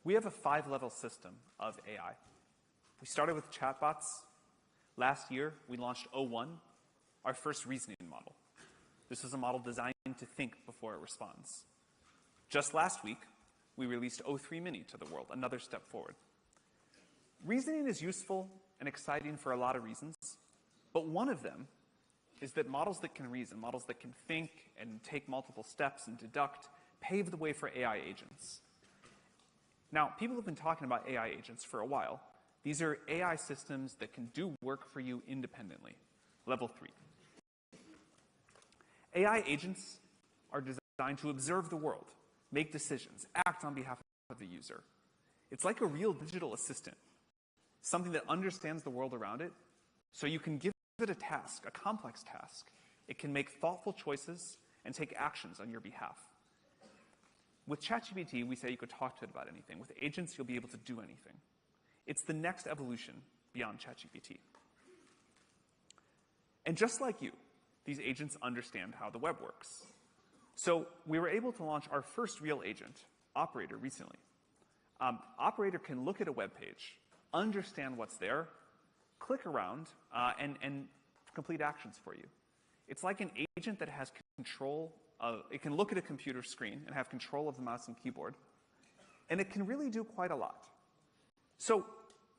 We have a 5-level system of AI. We started with chatbots. Last year, we launched O1, our first reasoning model. This is a model designed to think before it responds. Just last week, we released O3 Mini to the world, another step forward. Reasoning is useful and exciting for a lot of reasons, but one of them is that models that can reason, models that can think and take multiple steps and deduct, pave the way for AI agents. Now, people have been talking about AI agents for a while. These are AI systems that can do work for you independently. Level 3. AI agents are designed to observe the world, make decisions, act on behalf of the user. It's like a real digital assistant, something that understands the world around it, so you can give it a task, a complex task. It can make thoughtful choices and take actions on your behalf. With ChatGPT, we say you could talk to it about anything. With agents, you'll be able to do anything. It's the next evolution beyond ChatGPT. And just like you, these agents understand how the web works. So we were able to launch our first real agent, Operator, recently. Operator can look at a web page, understand what's there, click around, and complete actions for you. It's like an agent that has control of, it can look at a computer screen and have control of the mouse and keyboard, and it can really do quite a lot. So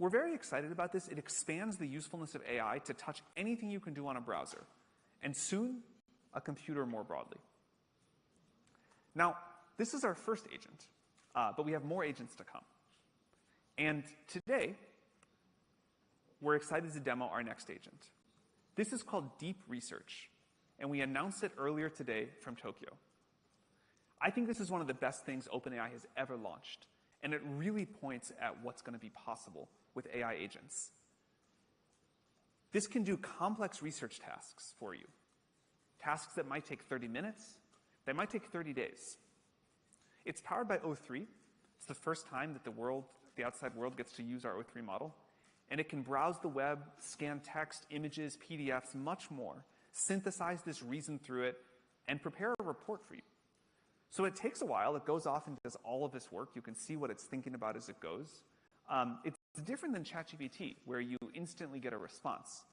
we're very excited about this. It expands the usefulness of AI to touch anything you can do on a browser, and soon, a computer more broadly. Now, this is our first agent, but we have more agents to come. And today, we're excited to demo our next agent. This is called Deep Research, and we announced it earlier today from Tokyo. I think this is one of the best things OpenAI has ever launched, and it really points at what's going to be possible with AI agents. This can do complex research tasks for you. Tasks that might take 30 minutes, they might take 30 days. It's powered by O3. It's the first time that the outside world gets to use our O3 model. And it can browse the web, scan text, images, PDFs, much more, synthesize this, reason through it, and prepare a report for you. So it takes a while. It goes off and does all of this work. You can see what it's thinking about as it goes. It's different than ChatGPT, where you instantly get a response.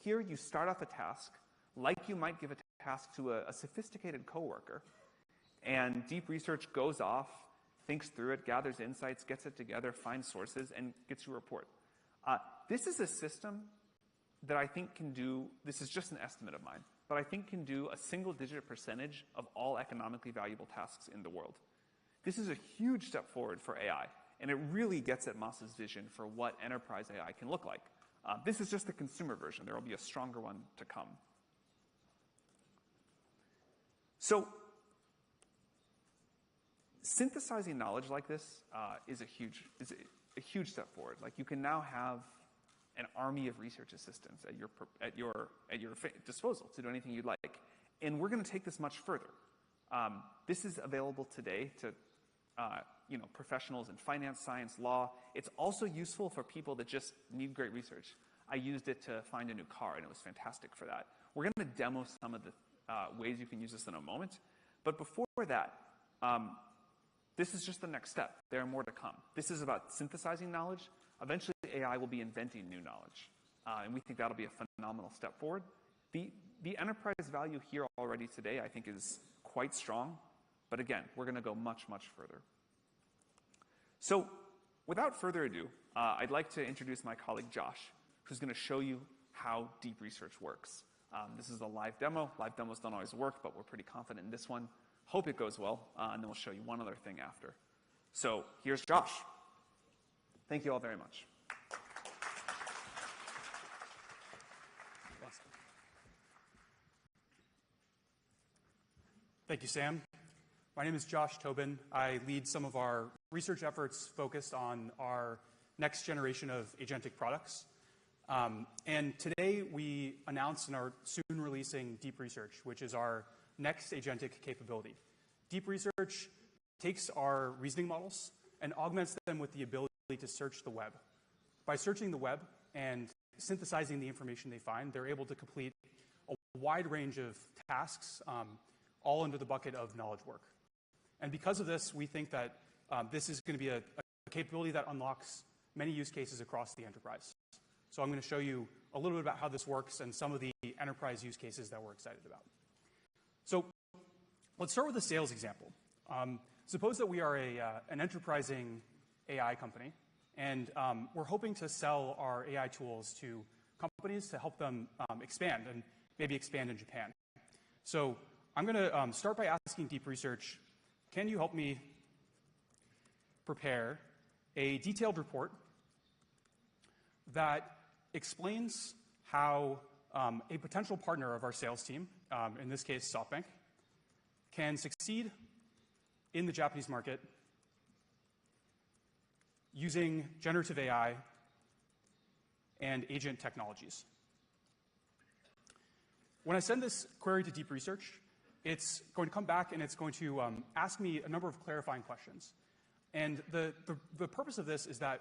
Here, you start off a task, like you might give a task to a sophisticated coworker, and Deep Research goes off, thinks through it, gathers insights, gets it together, finds sources, and gets you a report. This is a system that I think can do, this is just an estimate of mine, but I think can do a single-digit percentage of all economically valuable tasks in the world. This is a huge step forward for AI, and it really gets at Masa's vision for what enterprise AI can look like. This is just the consumer version. There will be a stronger one to come. So synthesizing knowledge like this is a huge step forward. Like, you can now have an army of research assistants at your disposal to do anything you'd like. And we're going to take this much further. This is available today to professionals in finance, science, law. It's also useful for people that just need great research. I used it to find a new car, and it was fantastic for that. We're going to demo some of the ways you can use this in a moment. But before that, this is just the next step. There are more to come. This is about synthesizing knowledge. Eventually, AI will be inventing new knowledge. And we think that'll be a phenomenal step forward. The enterprise value here already today, I think, is quite strong. But again, we're going to go much, much further. So without further ado, I'd like to introduce my colleague, Josh, who's going to show you how Deep Research works. This is a live demo. Live demos don't always work, but we're pretty confident in this one. Hope it goes well, and then we'll show you one other thing after. So here's Josh. Thank you all very much. Thank you, Sam. My name is Josh Tobin. I lead some of our research efforts focused on our next generation of agentic products. And today we announced and are soon releasing Deep Research, which is our next agentic capability. Deep Research takes our reasoning models and augments them with the ability to search the web. By searching the web and synthesizing the information they find, they're able to complete a wide range of tasks, all under the bucket of knowledge work. And because of this, we think that this is going to be a capability that unlocks many use cases across the enterprise. So I'm going to show you a little bit about how this works and some of the enterprise use cases that we're excited about. So let's start with a sales example. Suppose that we are an enterprising AI company, and we're hoping to sell our AI tools to companies to help them expand, and maybe expand in Japan. So I'm going to start by asking Deep Research, can you help me prepare a detailed report that explains how a potential partner of our sales team, in this case SoftBank, can succeed in the Japanese market using generative AI and agent technologies. When I send this query to Deep Research, it's going to come back and it's going to ask me a number of clarifying questions. And the purpose of this is that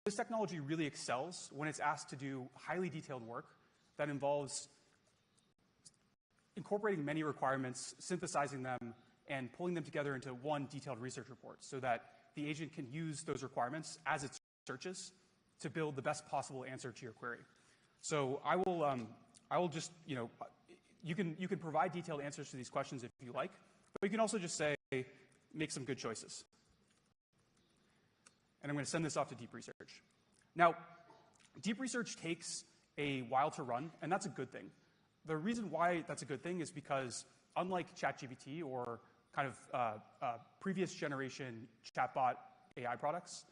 this technology really excels when it's asked to do highly detailed work that involves incorporating many requirements, synthesizing them, and pulling them together into one detailed research report so that the agent can use those requirements as it searches to build the best possible answer to your query. So I will just, you can provide detailed answers to these questions if you like, but you can also just say, make some good choices. And I'm going to send this off to Deep Research. Now, Deep Research takes a while to run, and that's a good thing. The reason why that's a good thing is because unlike ChatGPT or kind of previous generation chatbot AI products,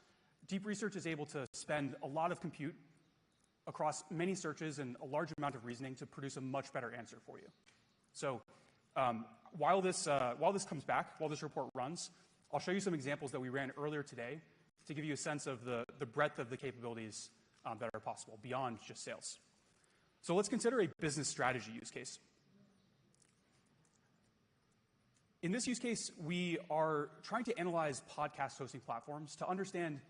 Deep Research is able to spend a lot of compute across many searches and a large amount of reasoning to produce a much better answer for you. So while this comes back, while this report runs, I'll show you some examples that we ran earlier today to give you a sense of the breadth of the capabilities that are possible beyond just sales. So let's consider a business strategy use case. In this use case, we are trying to analyze podcast hosting platforms to understand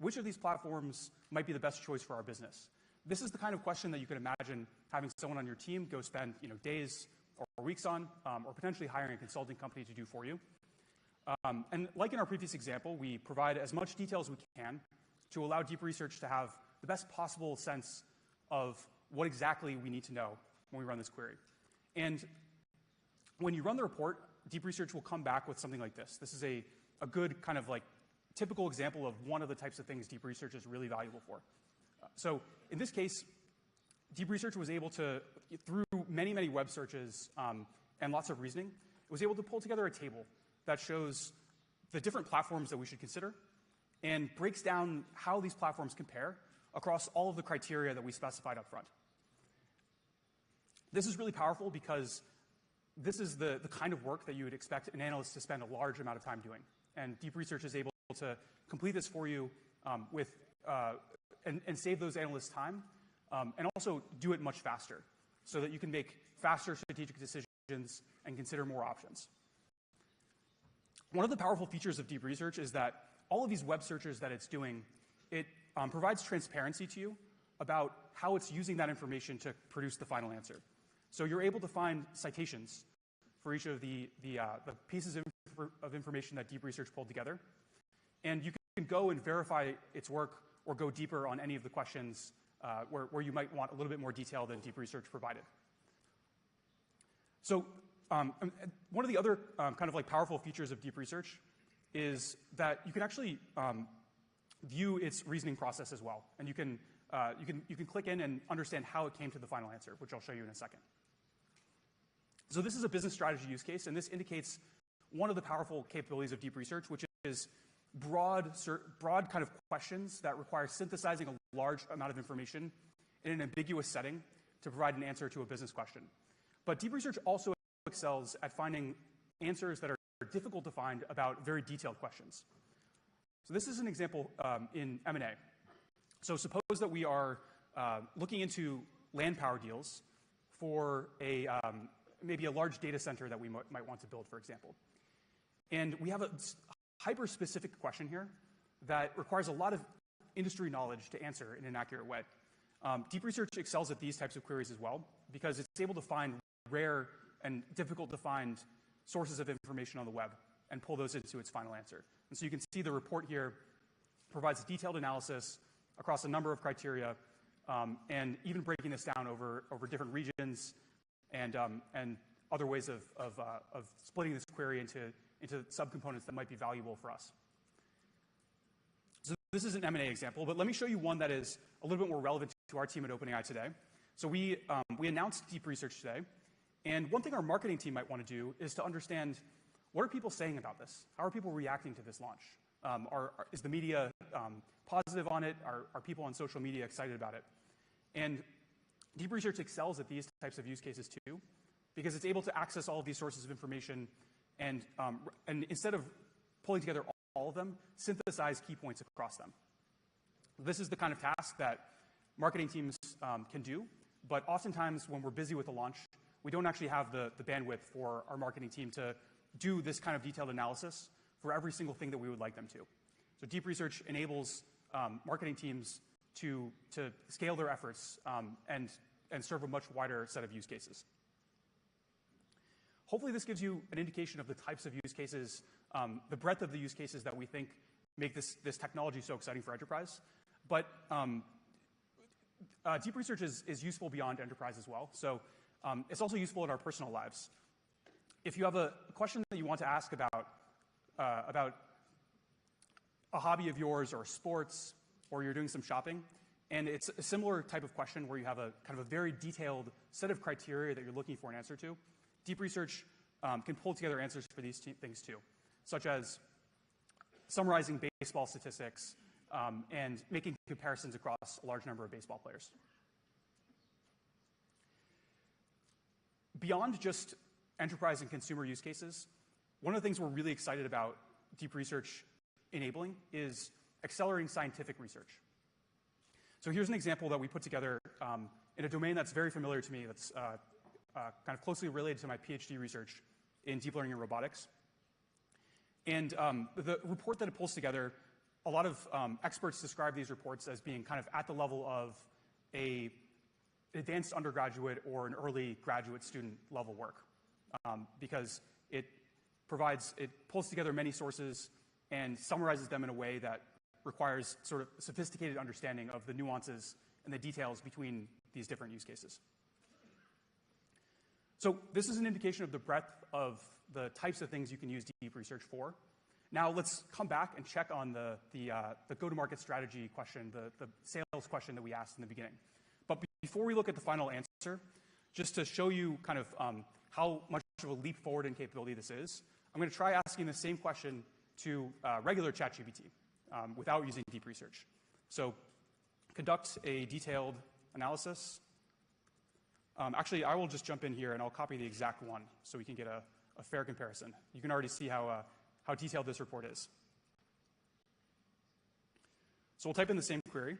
which of these platforms might be the best choice for our business. This is the kind of question that you can imagine having someone on your team go spend days or weeks on, or potentially hiring a consulting company to do for you. And like in our previous example, we provide as much detail as we can to allow Deep Research to have the best possible sense of what exactly we need to know when we run this query. And when you run the report, Deep Research will come back with something like this. This is a good kind of like typical example of one of the types of things Deep Research is really valuable for. So in this case, Deep Research was able to, through many, many web searches and lots of reasoning, it was able to pull together a table that shows the different platforms that we should consider and breaks down how these platforms compare across all of the criteria that we specified up front. This is really powerful because this is the kind of work that you would expect an analyst to spend a large amount of time doing. And Deep Research is able to complete this for you and save those analysts time, and also do it much faster so that you can make faster strategic decisions and consider more options. One of the powerful features of Deep Research is that all of these web searches that it's doing, it provides transparency to you about how it's using that information to produce the final answer. So you're able to find citations for each of the pieces of information that Deep Research pulled together. And you can go and verify its work or go deeper on any of the questions where you might want a little bit more detail than Deep Research provided. So one of the other kind of like powerful features of Deep Research is that you can actually view its reasoning process as well. And you can click in and understand how it came to the final answer, which I'll show you in a second. So this is a business strategy use case, and this indicates one of the powerful capabilities of Deep Research, which is broad kind of questions that require synthesizing a large amount of information in an ambiguous setting to provide an answer to a business question. But Deep Research also excels at finding answers that are difficult to find about very detailed questions. So this is an example in M&A. So suppose that we are looking into land power deals for maybe a large data center that we might want to build, for example. And we have a hyper-specific question here that requires a lot of industry knowledge to answer in an accurate way. Deep research excels at these types of queries as well because it's able to find rare and difficult to find sources of information on the web and pull those into its final answer. And so you can see the report here provides detailed analysis across a number of criteria and even breaking this down over different regions and other ways of splitting this query into subcomponents that might be valuable for us. So this is an M&A example, but let me show you one that is a little bit more relevant to our team at OpenAI today. So we announced deep research today, and one thing our marketing team might want to do is to understand what are people saying about this? How are people reacting to this launch? Is the media positive on it? Are people on social media excited about it? And deep research excels at these types of use cases too, because it's able to access all of these sources of information and instead of pulling together all of them, synthesize key points across them. This is the kind of task that marketing teams can do, but oftentimes when we're busy with a launch, we don't actually have the bandwidth for our marketing team to do this kind of detailed analysis for every single thing that we would like them to. So deep research enables marketing teams to scale their efforts and serve a much wider set of use cases. Hopefully this gives you an indication of the types of use cases, the breadth of the use cases that we think make this technology so exciting for enterprise. But deep research is useful beyond enterprise as well. So it's also useful in our personal lives. If you have a question that you want to ask about a hobby of yours or sports, or you're doing some shopping, and it's a similar type of question where you have a kind of a very detailed set of criteria that you're looking for an answer to, deep research can pull together answers for these things too, such as summarizing baseball statistics and making comparisons across a large number of baseball players. Beyond just enterprise and consumer use cases, one of the things we're really excited about deep research enabling is accelerating scientific research. So here's an example that we put together in a domain that's very familiar to me, that's kind of closely related to my PhD research in deep learning and robotics. And the report that it pulls together, a lot of experts describe these reports as being kind of at the level of an advanced undergraduate or an early graduate student level work, because it pulls together many sources and summarizes them in a way that requires sort of sophisticated understanding of the nuances and the details between these different use cases. So this is an indication of the breadth of the types of things you can use deep research for. Now let's come back and check on the go-to-market strategy question, the sales question that we asked in the beginning. But before we look at the final answer, just to show you kind of how much of a leap forward in capability this is, I'm going to try asking the same question to regular ChatGPT without using deep research. So conduct a detailed analysis. Actually, I will just jump in here and I'll copy the exact one so we can get a fair comparison. You can already see how detailed this report is. So we'll type in the same query.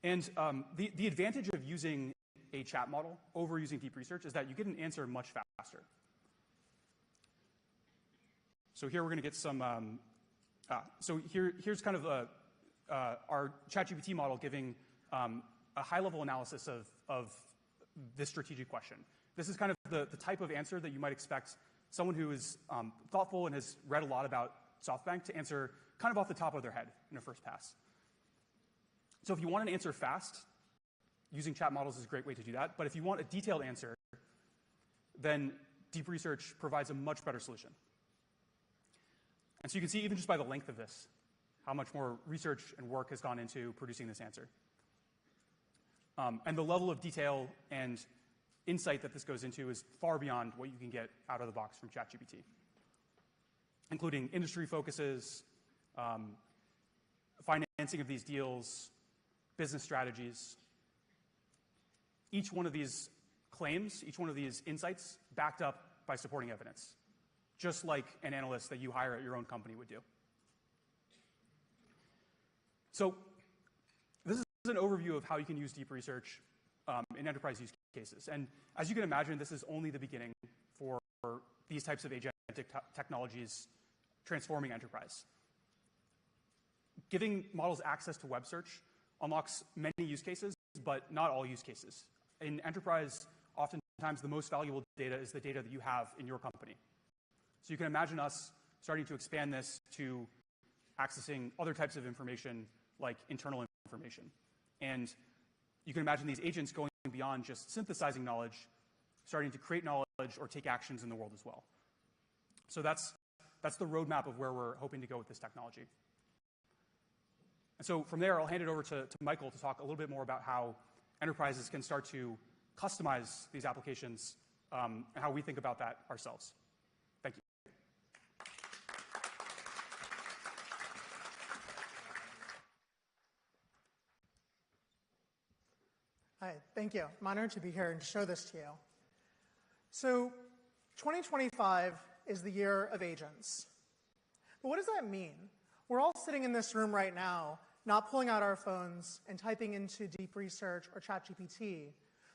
And the advantage of using a chat model over using deep research is that you get an answer much faster. So here we're going to get some, so here's kind of our ChatGPT model giving a high-level analysis of this strategic question. This is kind of the type of answer that you might expect someone who is thoughtful and has read a lot about SoftBank to answer kind of off the top of their head in a first pass. So if you want an answer fast, using chat models is a great way to do that. But if you want a detailed answer, then deep research provides a much better solution. And so you can see even just by the length of this, how much more research and work has gone into producing this answer. And the level of detail and insight that this goes into is far beyond what you can get out of the box from ChatGPT, including industry focuses, financing of these deals, business strategies. Each one of these claims, each one of these insights backed up by supporting evidence, just like an analyst that you hire at your own company would do. So this is an overview of how you can use deep research in enterprise use cases. And as you can imagine, this is only the beginning for these types of agentic technologies transforming enterprise. Giving models access to web search unlocks many use cases, but not all use cases. In enterprise, oftentimes the most valuable data is the data that you have in your company. So you can imagine us starting to expand this to accessing other types of information like internal information. And you can imagine these agents going beyond just synthesizing knowledge, starting to create knowledge or take actions in the world as well. So that's the roadmap of where we're hoping to go with this technology. And so from there, I'll hand it over to Michael to talk a little bit more about how enterprises can start to customize these applications and how we think about that ourselves. Thank you. Hi, thank you. I'm honored to be here and show this to you. So 2025 is the year of agents. But what does that mean? We're all sitting in this room right now, not pulling out our phones and typing into deep research or ChatGPT.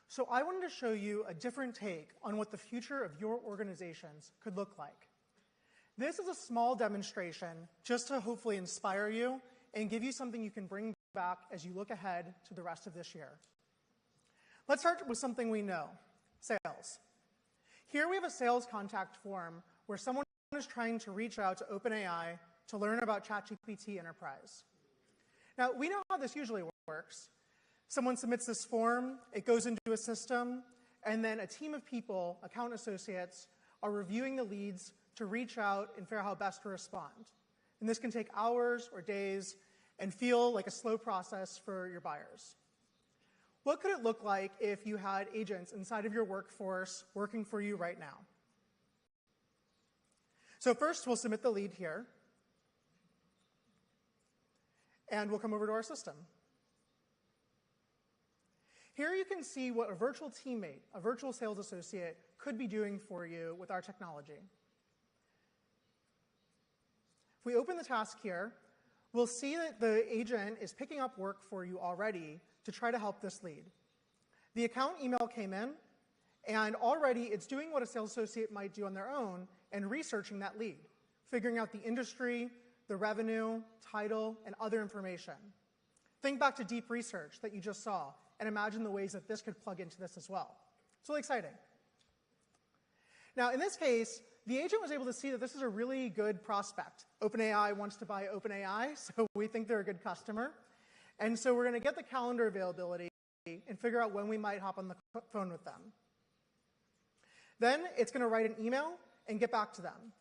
So I wanted to show you a different take on what the future of your organizations could look like. This is a small demonstration just to hopefully inspire you and give you something you can bring back as you look ahead to the rest of this year. Let's start with something we know, sales. Here we have a sales contact form where someone is trying to reach out to OpenAI to learn about ChatGPT Enterprise. Now, we know how this usually works. Someone submits this form, it goes into a system, and then a team of people, account associates, are reviewing the leads to reach out and figure out how best to respond. And this can take hours or days and feel like a slow process for your buyers. What could it look like if you had agents inside of your workforce working for you right now? So first, we'll submit the lead here. And we'll come over to our system. Here you can see what a virtual teammate, a virtual sales associate, could be doing for you with our technology. If we open the task here, we'll see that the agent is picking up work for you already to try to help this lead. The account email came in, and already it's doing what a sales associate might do on their own and researching that lead, figuring out the industry, the revenue, title, and other information. Think back to deep research that you just saw and imagine the ways that this could plug into this as well. It's really exciting. Now, in this case, the agent was able to see that this is a really good prospect. OpenAI wants to buy OpenAI, so we think they're a good customer. And so we're going to get the calendar availability and figure out when we might hop on the phone with them. Then it's going to write an email and get back to them.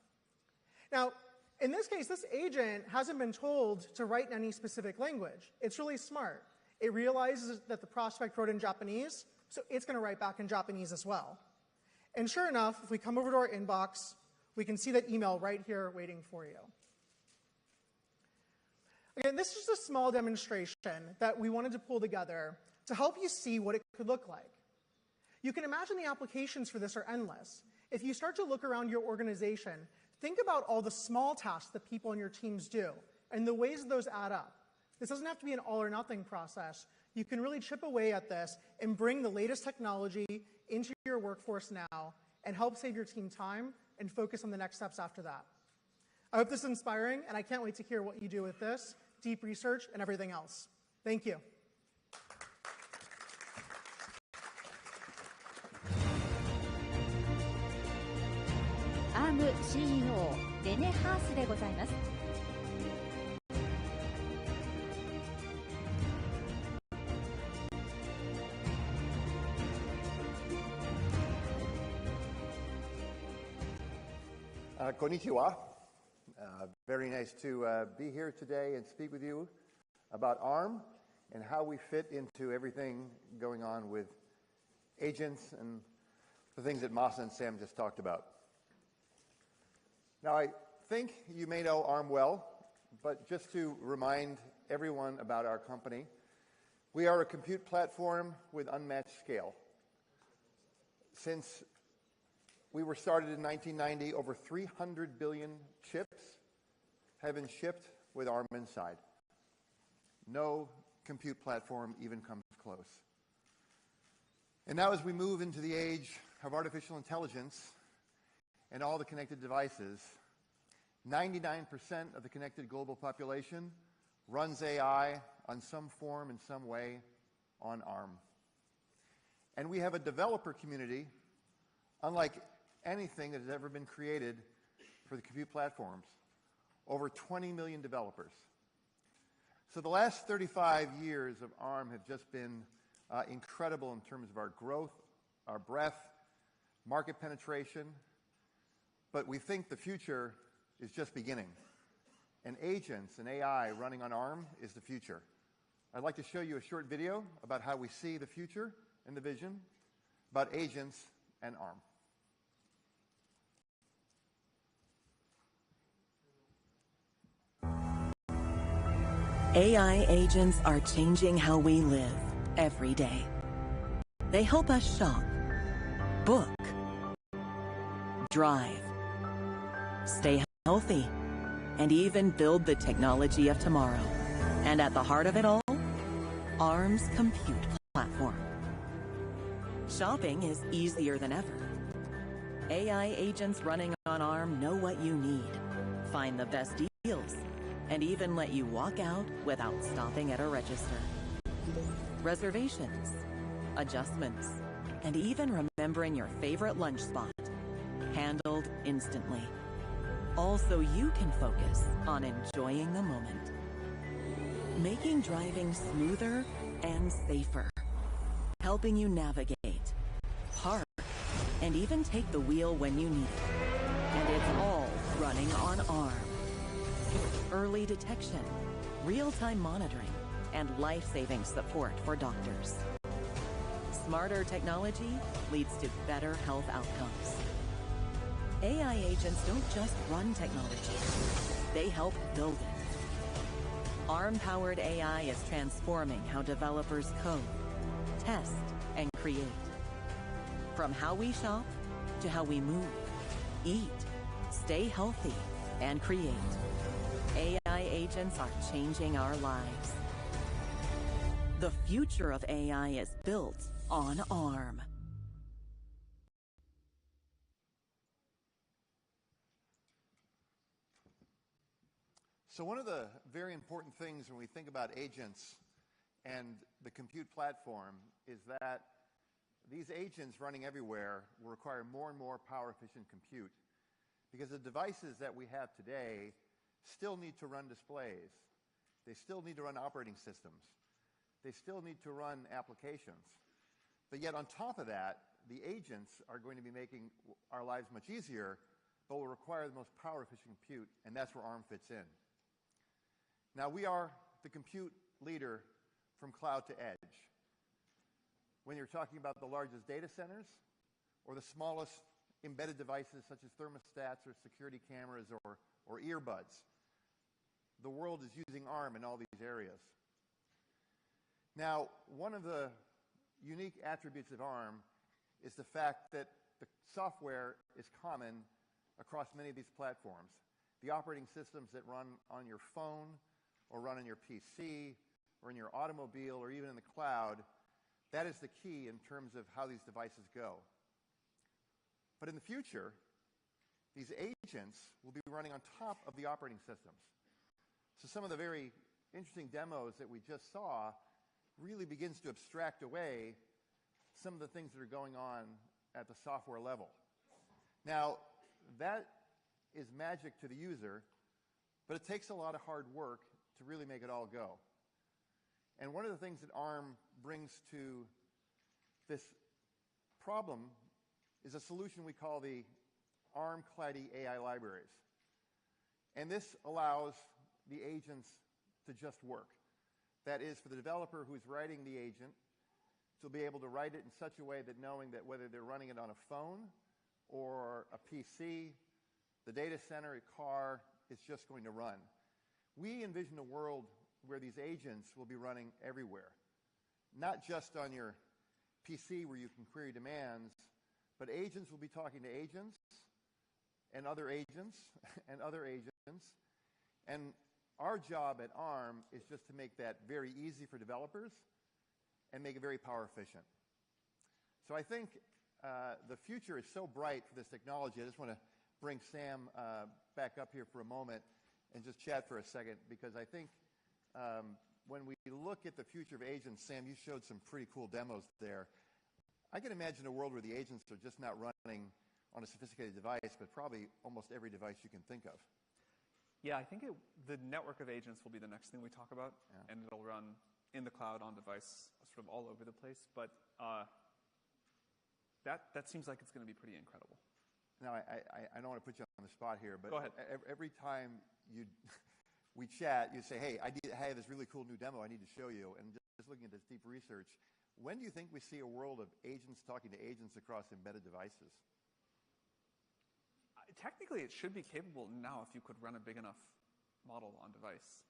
Now, in this case, this agent hasn't been told to write in any specific language. It's really smart. It realizes that the prospect wrote in Japanese, so it's going to write back in Japanese as well. And sure enough, if we come over to our inbox, we can see that email right here waiting for you. Again, this is just a small demonstration that we wanted to pull together to help you see what it could look like. You can imagine the applications for this are endless. If you start to look around your organization, think about all the small tasks that people on your teams do and the ways those add up. This doesn't have to be an all-or-nothing process. You can really chip away at this and bring the latest technology into your workforce now and help save your team time and focus on the next steps after that. I hope this is inspiring, and I can't wait to hear what you do with this, deep research, and everything else. Thank you. ARM CEO レネ・ハースでございます。Konnichiwa. Very nice to be here today and speak with you about ARM and how we fit into everything going on with agents and the things that Masa and Sam just talked about. Now, I think you may know ARM well, but just to remind everyone about our company, we are a compute platform with unmatched scale. Since we were started in 1990, over 300 billion chips have been shipped with ARM inside. No compute platform even comes close. And now as we move into the age of artificial intelligence and all the connected devices, 99% of the connected global population runs AI on some form in some way on ARM. And we have a developer community unlike anything that has ever been created for the compute platforms. Over 20 million developers. So the last 35 years of ARM have just been incredible in terms of our growth, our breadth, market penetration, but we think the future is just beginning. And agents and AI running on ARM is the future. I'd like to show you a short video about how we see the future and the vision about agents and ARM. AI agents are changing how we live every day. They help us shop, book, drive, stay healthy, and even build the technology of tomorrow. And at the heart of it all, ARM's compute platform. Shopping is easier than ever. AI agents running on ARM know what you need, find the best deals, and even let you walk out without stopping at a register. Reservations, adjustments, and even remembering your favorite lunch spot, handled instantly. All so you can focus on enjoying the moment. Making driving smoother and safer. Helping you navigate, park, and even take the wheel when you need it. And it's all running on ARM. Early detection, real-time monitoring, and life-saving support for doctors. Smarter technology leads to better health outcomes. AI agents don't just run technology, they help build it. ARM-powered AI is transforming how developers code, test, and create. From how we shop to how we move, eat, stay healthy, and create. AI agents are changing our lives. The future of AI is built on ARM. So one of the very important things when we think about agents and the compute platform is that these agents running everywhere will require more and more power-efficient compute because the devices that we have today still need to run displays. They still need to run operating systems. They still need to run applications. But yet on top of that, the agents are going to be making our lives much easier, but will require the most power-efficient compute, and that's where ARM fits in. Now, we are the compute leader from cloud to edge. When you're talking about the largest data centers or the smallest embedded devices such as thermostats or security cameras or earbuds, the world is using ARM in all these areas. Now, one of the unique attributes of ARM is the fact that the software is common across many of these platforms. The operating systems that run on your phone or run on your PC or in your automobile or even in the cloud, that is the key in terms of how these devices go. But in the future, these agents will be running on top of the operating systems. So some of the very interesting demos that we just saw really begins to abstract away some of the things that are going on at the software level. Now, that is magic to the user, but it takes a lot of hard work to really make it all go. And one of the things that ARM brings to this problem is a solution we call the ARM Claddy AI libraries. And this allows the agents to just work. That is, for the developer who's writing the agent to be able to write it in such a way that knowing that whether they're running it on a phone or a PC, the data center, a car, it's just going to run. We envision a world where these agents will be running everywhere, not just on your PC where you can query demands, but agents will be talking to agents and other agents and other agents. And Our job at ARM is just to make that very easy for developers and make it very power efficient. So I think the future is so bright for this technology. I just want to bring Sam back up here for a moment and just chat for a second, because I think when we look at the future of agents, Sam, you showed some pretty cool demos there. I can imagine a world where the agents are just not running on a sophisticated device, but probably almost every device you can think of. Yeah, I think the network of agents will be the next thing we talk about, and it'll run in the cloud, on device, sort of all over the place. But that seems like it's going to be pretty incredible. Now, I don't want to put you on the spot here, but go ahead. Every time we chat, you say, hey, I have this really cool new demo I need to show you. And just looking at this deep research, when do you think we see a world of agents talking to agents across embedded devices? Technically, it should be capable now if you could run a big enough model on device.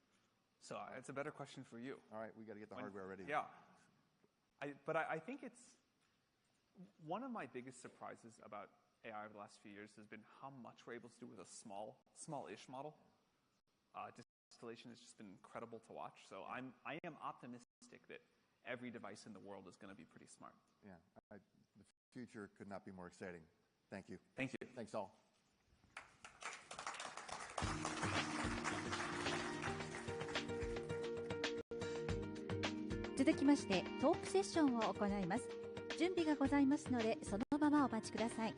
So it's a better question for you. All right, we got to get the hardware ready. Yeah. But I think it's one of my biggest surprises about AI over the last few years has been how much we're able to do with a small-ish model. Distillation has just been incredible to watch. So I am optimistic that every device in the world is going to be pretty smart. Yeah, the future could not be more exciting. Thank you. Thank you. Thanks all. 続きましてトークセッションを行います。準備がございますのでそのままお待ちください。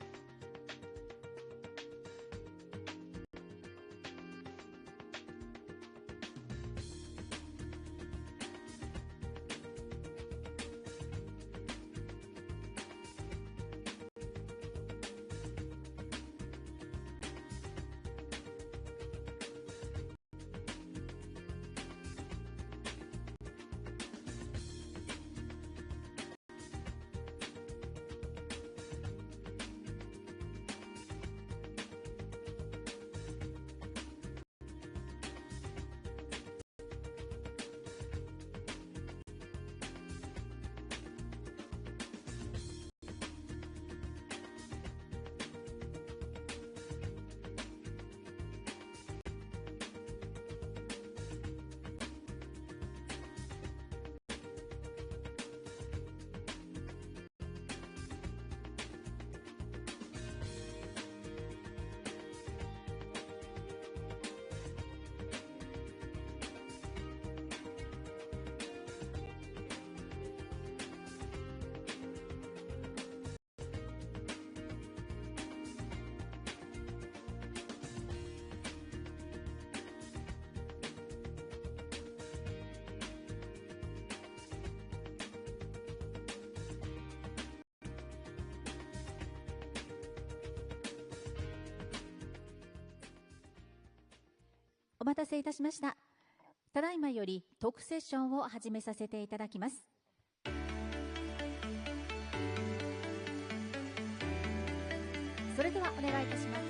お待たせいたしました。ただいまよりトークセッションを始めさせていただきます。それではお願いいたします。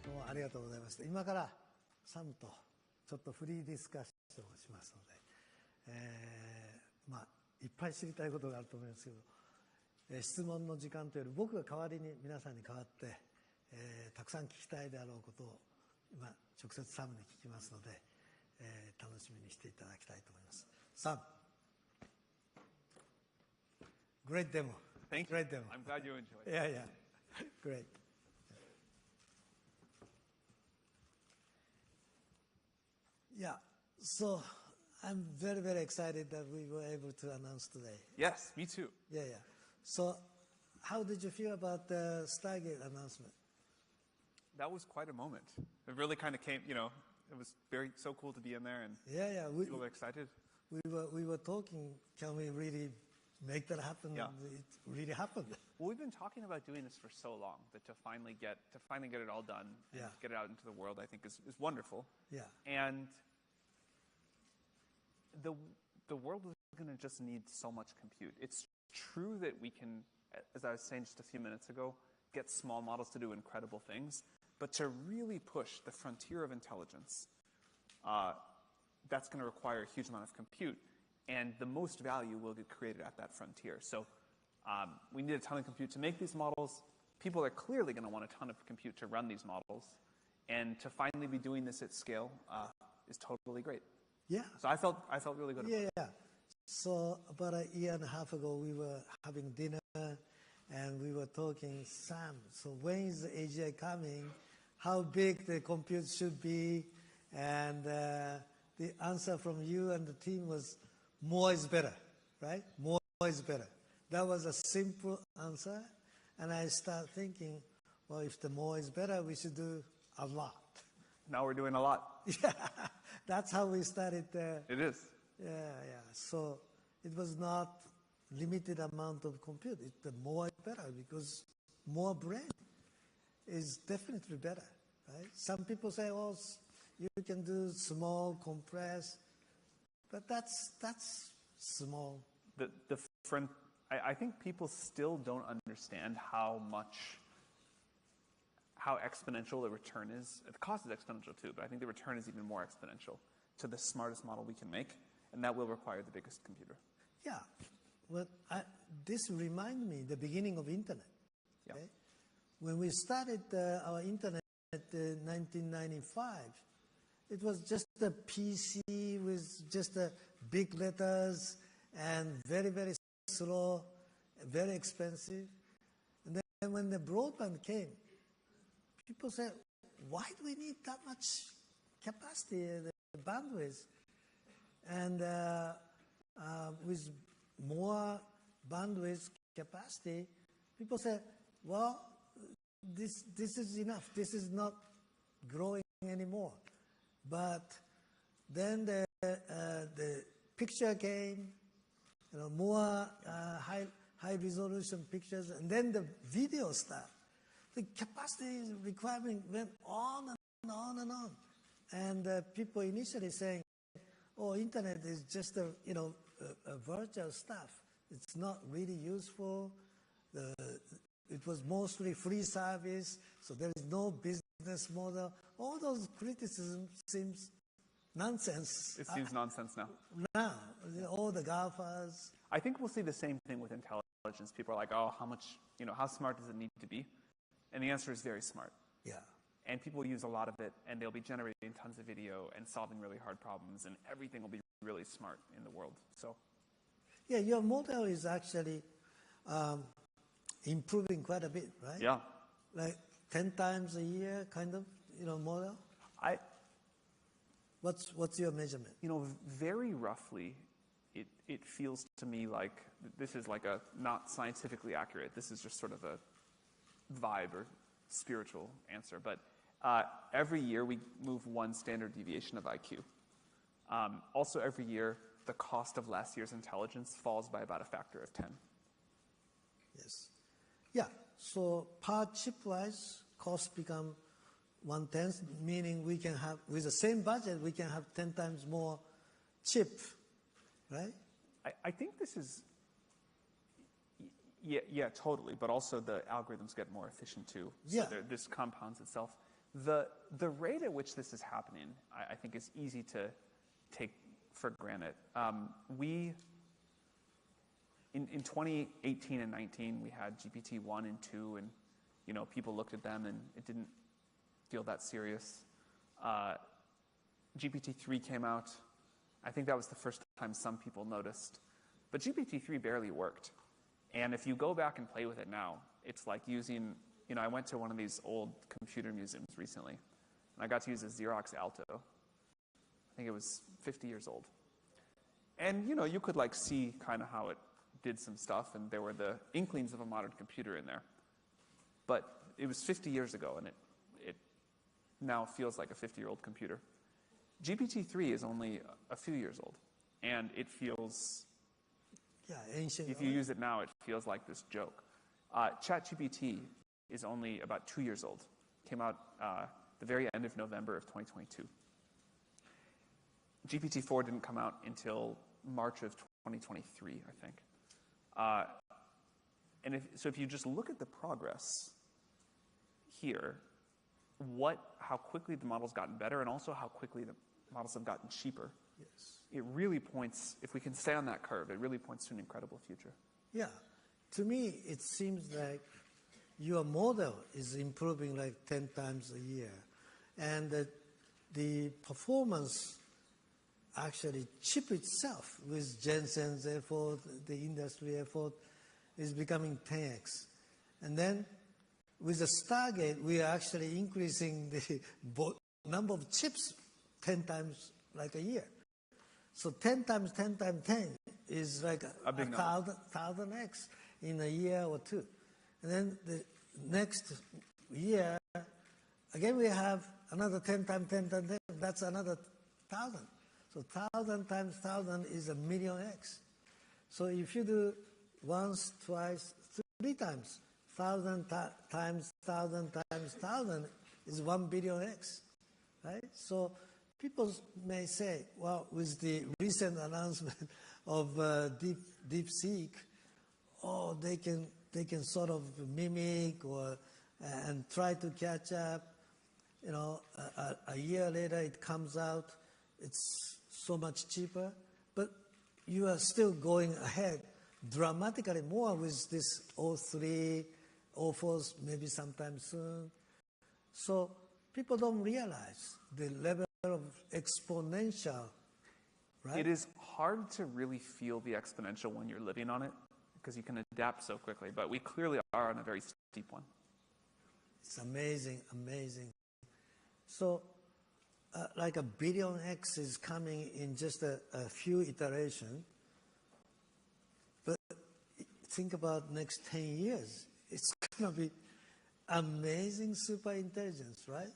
どうもありがとうございました。今からサムとちょっとフリーディスカッションをしますので、いっぱい知りたいことがあると思いますけど、質問の時間というより僕が代わりに皆さんに代わって、たくさん聞きたいであろうことを今直接サムに聞きますので、楽しみにしていただきたいと思います。サム Great demo. Thank you. Great demo. I'm glad you enjoyed it. Yeah. Great. Yeah. So I'm very, very excited that we were able to announce today. Yes, me too. Yeah. So how did you feel about the Stargate announcement? That was quite a moment. It really kind of came, it was so cool to be in there, and Yeah. people were excited. We were talking, can we really make that happen? Yeah. It really happened. Well, we've been talking about doing this for so long that to finally get it all done and Yeah. get it out into the world, I think is wonderful. Yeah. And the world is going to just need so much compute. It's true that we can, as I was saying just a few minutes ago, get small models to do incredible things, but to really push the frontier of intelligence, that's going to require a huge amount of compute, and the most value will get created at that frontier. So we need a ton of compute to make these models. people are clearly going to want a ton of compute to run these models. And to finally be doing this at scale is totally great. Yeah. So I felt really good about it. Yeah. So about a year and a half ago, we were having dinner and we were talking, Sam, so when is the AGI coming? How big the compute should be? And the answer from you and the team was, more is better, right? More is better. That was a simple answer. And I start thinking, well, if the more is better, we should do a lot. Now we're doing a lot. Yeah, that's how we started. It is. Yeah. So it was not limited amount of compute. The more is better because more brain is definitely better, right? Some people say, oh, you can do small, compress, but that's small. I think people still don't understand how exponential the return is. The cost is exponential too, but I think the return is even more exponential to the smartest model we can make, and that will require the biggest computer. Yeah, well, this reminds me the beginning of internet. Yeah. Okay? When we started our internet in 1995, it was just a PC with just big letters and very, very slow, very expensive. And then when the broadband came, people said, why do we need that much capacity, the bandwidth? And with more bandwidth capacity, people said, well, this is enough. This is not growing anymore. But then the picture came, more high resolution pictures, and then the video stuff. The capacity requirement went on and on and on. And people initially saying, oh, internet is just a virtual stuff. It's not really useful. It was mostly free service, so there is no business model. All those criticisms seems nonsense. It seems nonsense now. Now, all the GAFAs. I think we'll see the same thing with intelligence. People are like, oh, how smart does it need to be? And the answer is very smart. Yeah. And people use a lot of it, and they'll be generating tons of video and solving really hard problems, and everything will be really smart in the world. So, yeah, your model is actually improving quite a bit, right? Yeah. Like 10 times a year, kind of, model. What's your measurement? Very roughly, it feels to me like this is like a not scientifically accurate. This is just sort of a vibe or spiritual answer. But every year we move one standard deviation of IQ. Also, every year the cost of last year's intelligence falls by about a factor of 10. Yes. Yeah. So per chip-wise, cost become 1/10, meaning we can have, with the same budget, we can have 10 times more chip, right? I think this is, yeah, totally. But also the algorithms get more efficient too. So Yeah. this compounds itself. The rate at which this is happening, I think, is easy to take for granted. In 2018 and 19, we had GPT-1 and 2, and people looked at them and it didn't feel that serious. GPT-3 came out. I think that was the first time some people noticed. But GPT-3 barely worked. And if you go back and play with it now, it's like using, I went to one of these old computer museums recently, and I got to use a Xerox Alto. I think it was 50 years old. And, you could see kind of how it did some stuff, and there were the inklings of a modern computer in there. But it was 50 years ago, and it now feels like a 50-year-old computer. GPT-3 is only a few years old, and it feels, ancient. If you use it now, it feels like this joke. ChatGPT is only about 2 years old. Came out the very end of November of 2022. GPT-4 didn't come out until March of 2023, I think. And if you just look at the progress here, how quickly the model's gotten better, and also how quickly the models have gotten cheaper. Yes. It really points, if we can stay on that curve, it really points to an incredible future. Yeah. To me, it seems like your model is improving like 10 times a year. And the performance, actually, chip itself, with Jensen's effort, the industry effort, is becoming 10x. And then with the Stargate, we are actually increasing the number of chips 10 times like a year. So 10 times 10 times 10 is like a big number. 1,000x in a year or two. And then the next year, again, we have another 10 times 10 times 10. That's another 1,000. So 1,000 times 1,000 is a million x. So if you do once, twice, 3 times, 1,000 times 1,000 times 1,000 is 1 billion x, right? So people may say, well, with the recent announcement of DeepSeek, oh, they can sort of mimic or and try to catch up. You know, a year later it comes out, it's so much cheaper, but you are still going ahead dramatically more with this 03, 04, maybe sometime soon. So people don't realize the level of exponential, right? It is hard to really feel the exponential when you're living on it because you can adapt so quickly, but we clearly are on a very steep one. It's amazing, amazing. So like a billion X is coming in just a few iterations. But think about next 10 years. It's going to be amazing super intelligence, right?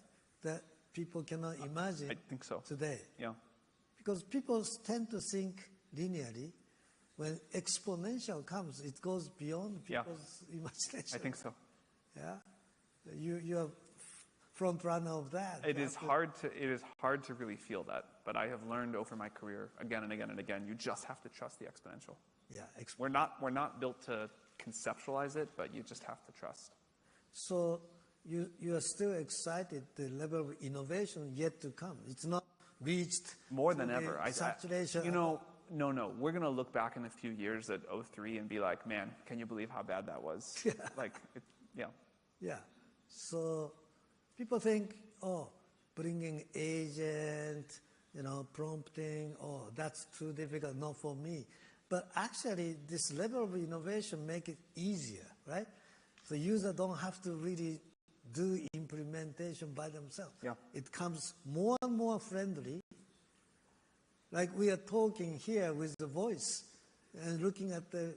That people cannot imagine I think so. today. Yeah. Because people tend to think linearly. When exponential comes, it goes beyond people's imagination. I think so. Yeah? You are front runner of that. It is hard to really feel that, but I have learned over my career again and again and again, you just have to trust the exponential. Yeah, We're not built to conceptualize it, but you just have to trust. So you are still excited the level of innovation yet to come. It's not reached More than ever. Saturation. No. We're going to look back in a few years at 03 and be like, man, can you believe how bad that was? Yeah. Yeah. So people think, oh, bringing agent, prompting, oh, that's too difficult, not for me. But actually, this level of innovation make it easier, right? The user don't have to really do implementation by themselves. Yeah. It comes more and more friendly. Like we are talking here with the voice and looking at the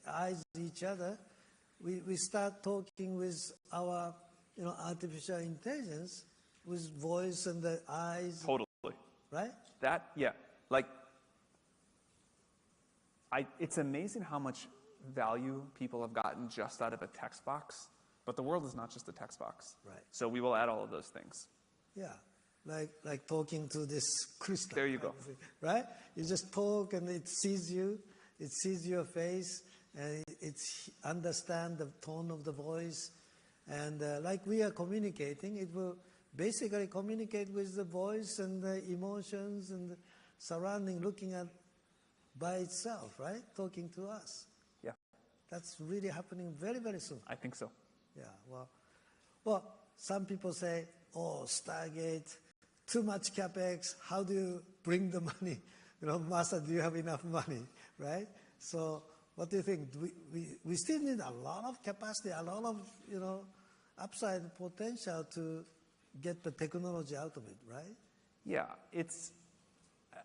eyes of each other. We start talking with our artificial intelligence with voice and the eyes. Totally. Right? It's amazing how much value people have gotten just out of a text box, but the world is not just a text box. Right. So we will add all of those things. Yeah. Like talking to this crystal. There you go. Right? You just talk and it sees you, it sees your face, and it understands the tone of the voice. And like we are communicating, it will basically communicate with the voice and the emotions and the surrounding, looking at by itself, right? Talking to us. Yeah. That's really happening very, very soon. I think so. Yeah, well, some people say, oh, Stargate, too much CapEx, how do you bring the money? Masa, do you have enough money, right? So what do you think? We still need a lot of capacity, a lot of, upside potential to get the technology out of it, right? Yeah, it's,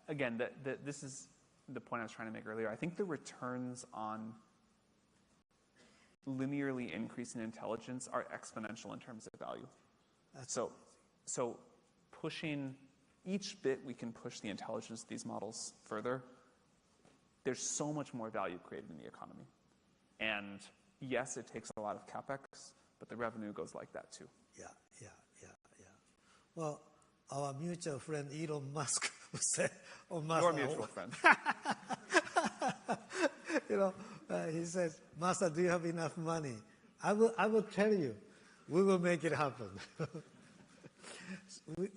again, this is the point I was trying to make earlier. I think the returns on linearly increasing intelligence are exponential in terms of value. So pushing each bit we can push the intelligence of these models further, there's so much more value created in the economy. And yes, it takes a lot of CapEx, but the revenue goes like that too. Yeah. Well, our mutual friend Elon Musk said, Your mutual friend. He says, Masa, do you have enough money? I will tell you, we will make it happen.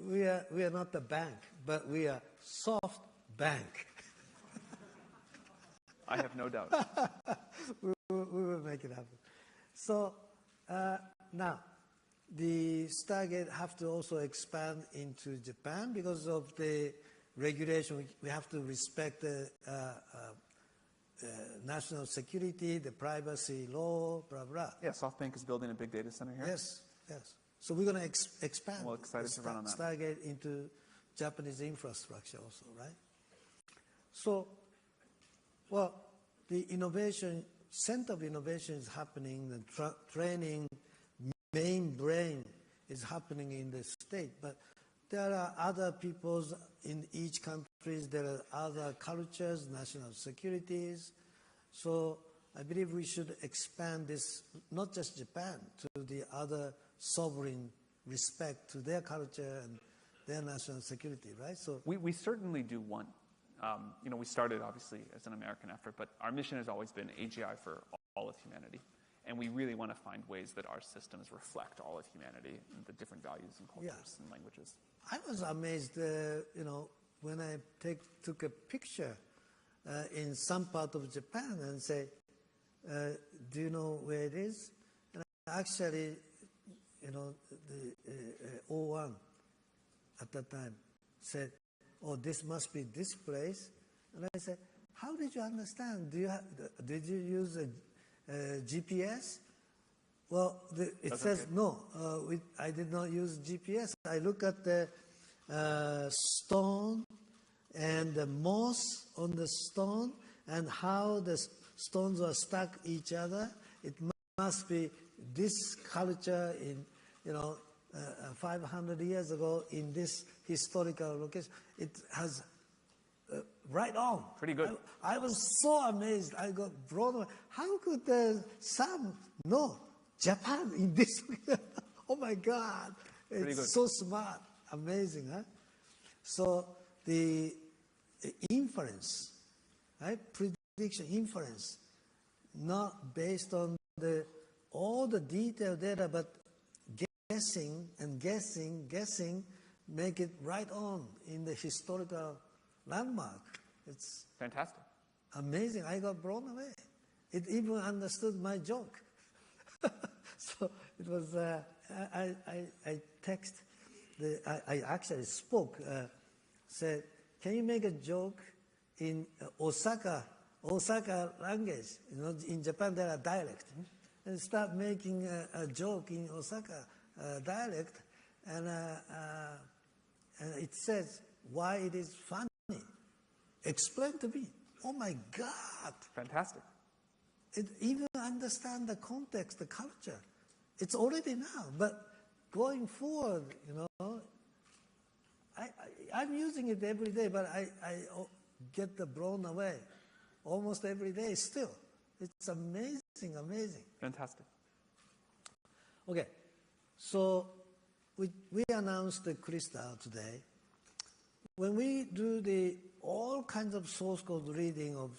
we are not the bank, but we are Softbank. I have no doubt. we will make it happen. So Now, the Stargate have to also expand into Japan because of the regulation. We have to respect the national security, the privacy law, blah, blah. Yeah, SoftBank is building a big data center here. Yes, yes. So we're going to expand Well, excited to run on that. Stargate into Japanese infrastructure also, right? So, well, the innovation, center of innovation is happening, the training, main brain is happening in the state, but there are other peoples in each country, there are other cultures, national securities. So I believe we should expand this, not just Japan, to the other sovereign respect to their culture and their national security, right? So we certainly do want, we started obviously as an American effort, but our mission has always been AGI for all of humanity. And we really want to find ways that our systems reflect all of humanity and the different values and cultures and languages. I was amazed, when I took a picture in some part of Japan and say, do you know where it is? And actually, the O1 at that time said, oh, this must be this place. And I said, how did you understand? Did you use a GPS? Well, it says no. I did not use GPS. I look at the stone and the moss on the stone and how the stones are stuck each other. It must be this culture in 500 years ago in this historical location. It has right on. Pretty good. I was so amazed. I got blown away. How could Sam know Japan in this? Oh my God. It's so smart. Amazing, huh? So the inference, right? Prediction, inference, not based on all the detailed data, but guessing and guessing, make it right on in the historical landmark. It's fantastic. Amazing. I got blown away. It even understood my joke. So it was, I I actually spoke, said, can you make a joke in Osaka language? In Japan there are dialects. And start making a joke in Osaka dialect, and it says why it is funny. Explain to me. Oh my God! Fantastic. It even understand the context, the culture. It's already now, but going forward, I'm using it every day, but I get blown away almost every day still. It's amazing, amazing. Fantastic. Okay, so we announced the Crystal today. When we do all kinds of source code reading of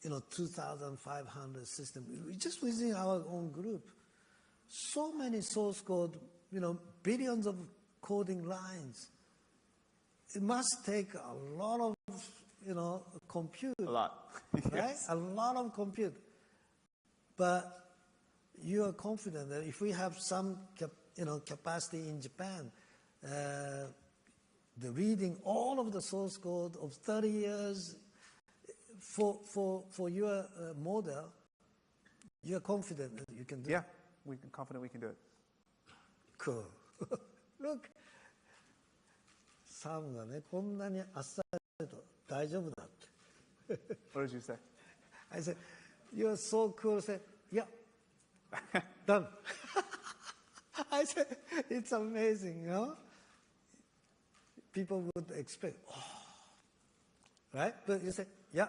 2,500 systems, just within our own group, so many source code, billions of coding lines. It must take a lot of, compute. A lot. Right? Yes. A lot of compute. But you are confident that if we have some, capacity in Japan, the reading all of the source code of 30 years for your model, you are confident that you can do it. Yeah, we're confident we can do it. Cool. Look. サムがね、こんなにあっさりと大丈夫だって。What did you say? I said, you're so cool. I said, yeah, done. I said, it's amazing, People would expect, right? But you say, yeah,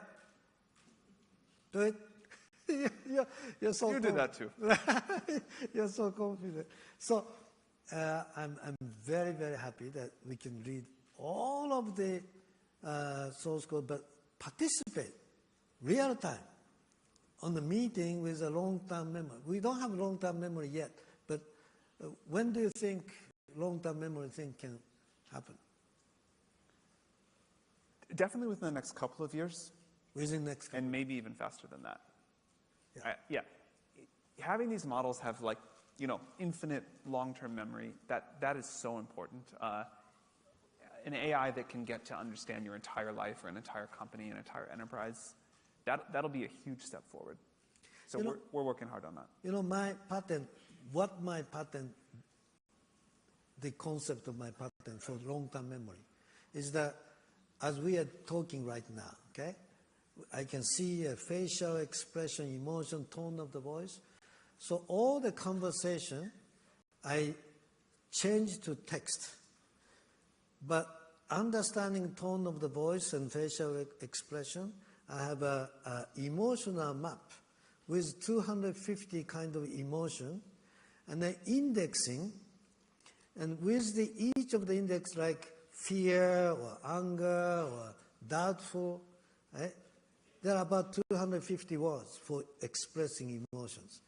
do it. You're so You did that too. You're so confident. So I'm very, very happy that we can read all of the source code, but participate real time on the meeting with a long-term memory. We don't have long-term memory yet, but when do you think long-term memory thing can happen? Definitely within the next couple of years. Within the next couple. And maybe even faster than that. Yeah. Having these models have infinite long-term memory, that is so important. An AI that can get to understand your entire life or an entire company, an entire enterprise, that'll be a huge step forward. So we're working hard on that. My patent, the concept of my patent for long-term memory is that as we are talking right now, okay, I can see a facial expression, emotion, tone of the voice. So all the conversation, I change to text. But understanding tone of the voice and facial expression, I have a emotional map with 250 kind of emotion, and then indexing, and with each of the index like fear or anger or doubtful, right? There are about 250 words for expressing emotions.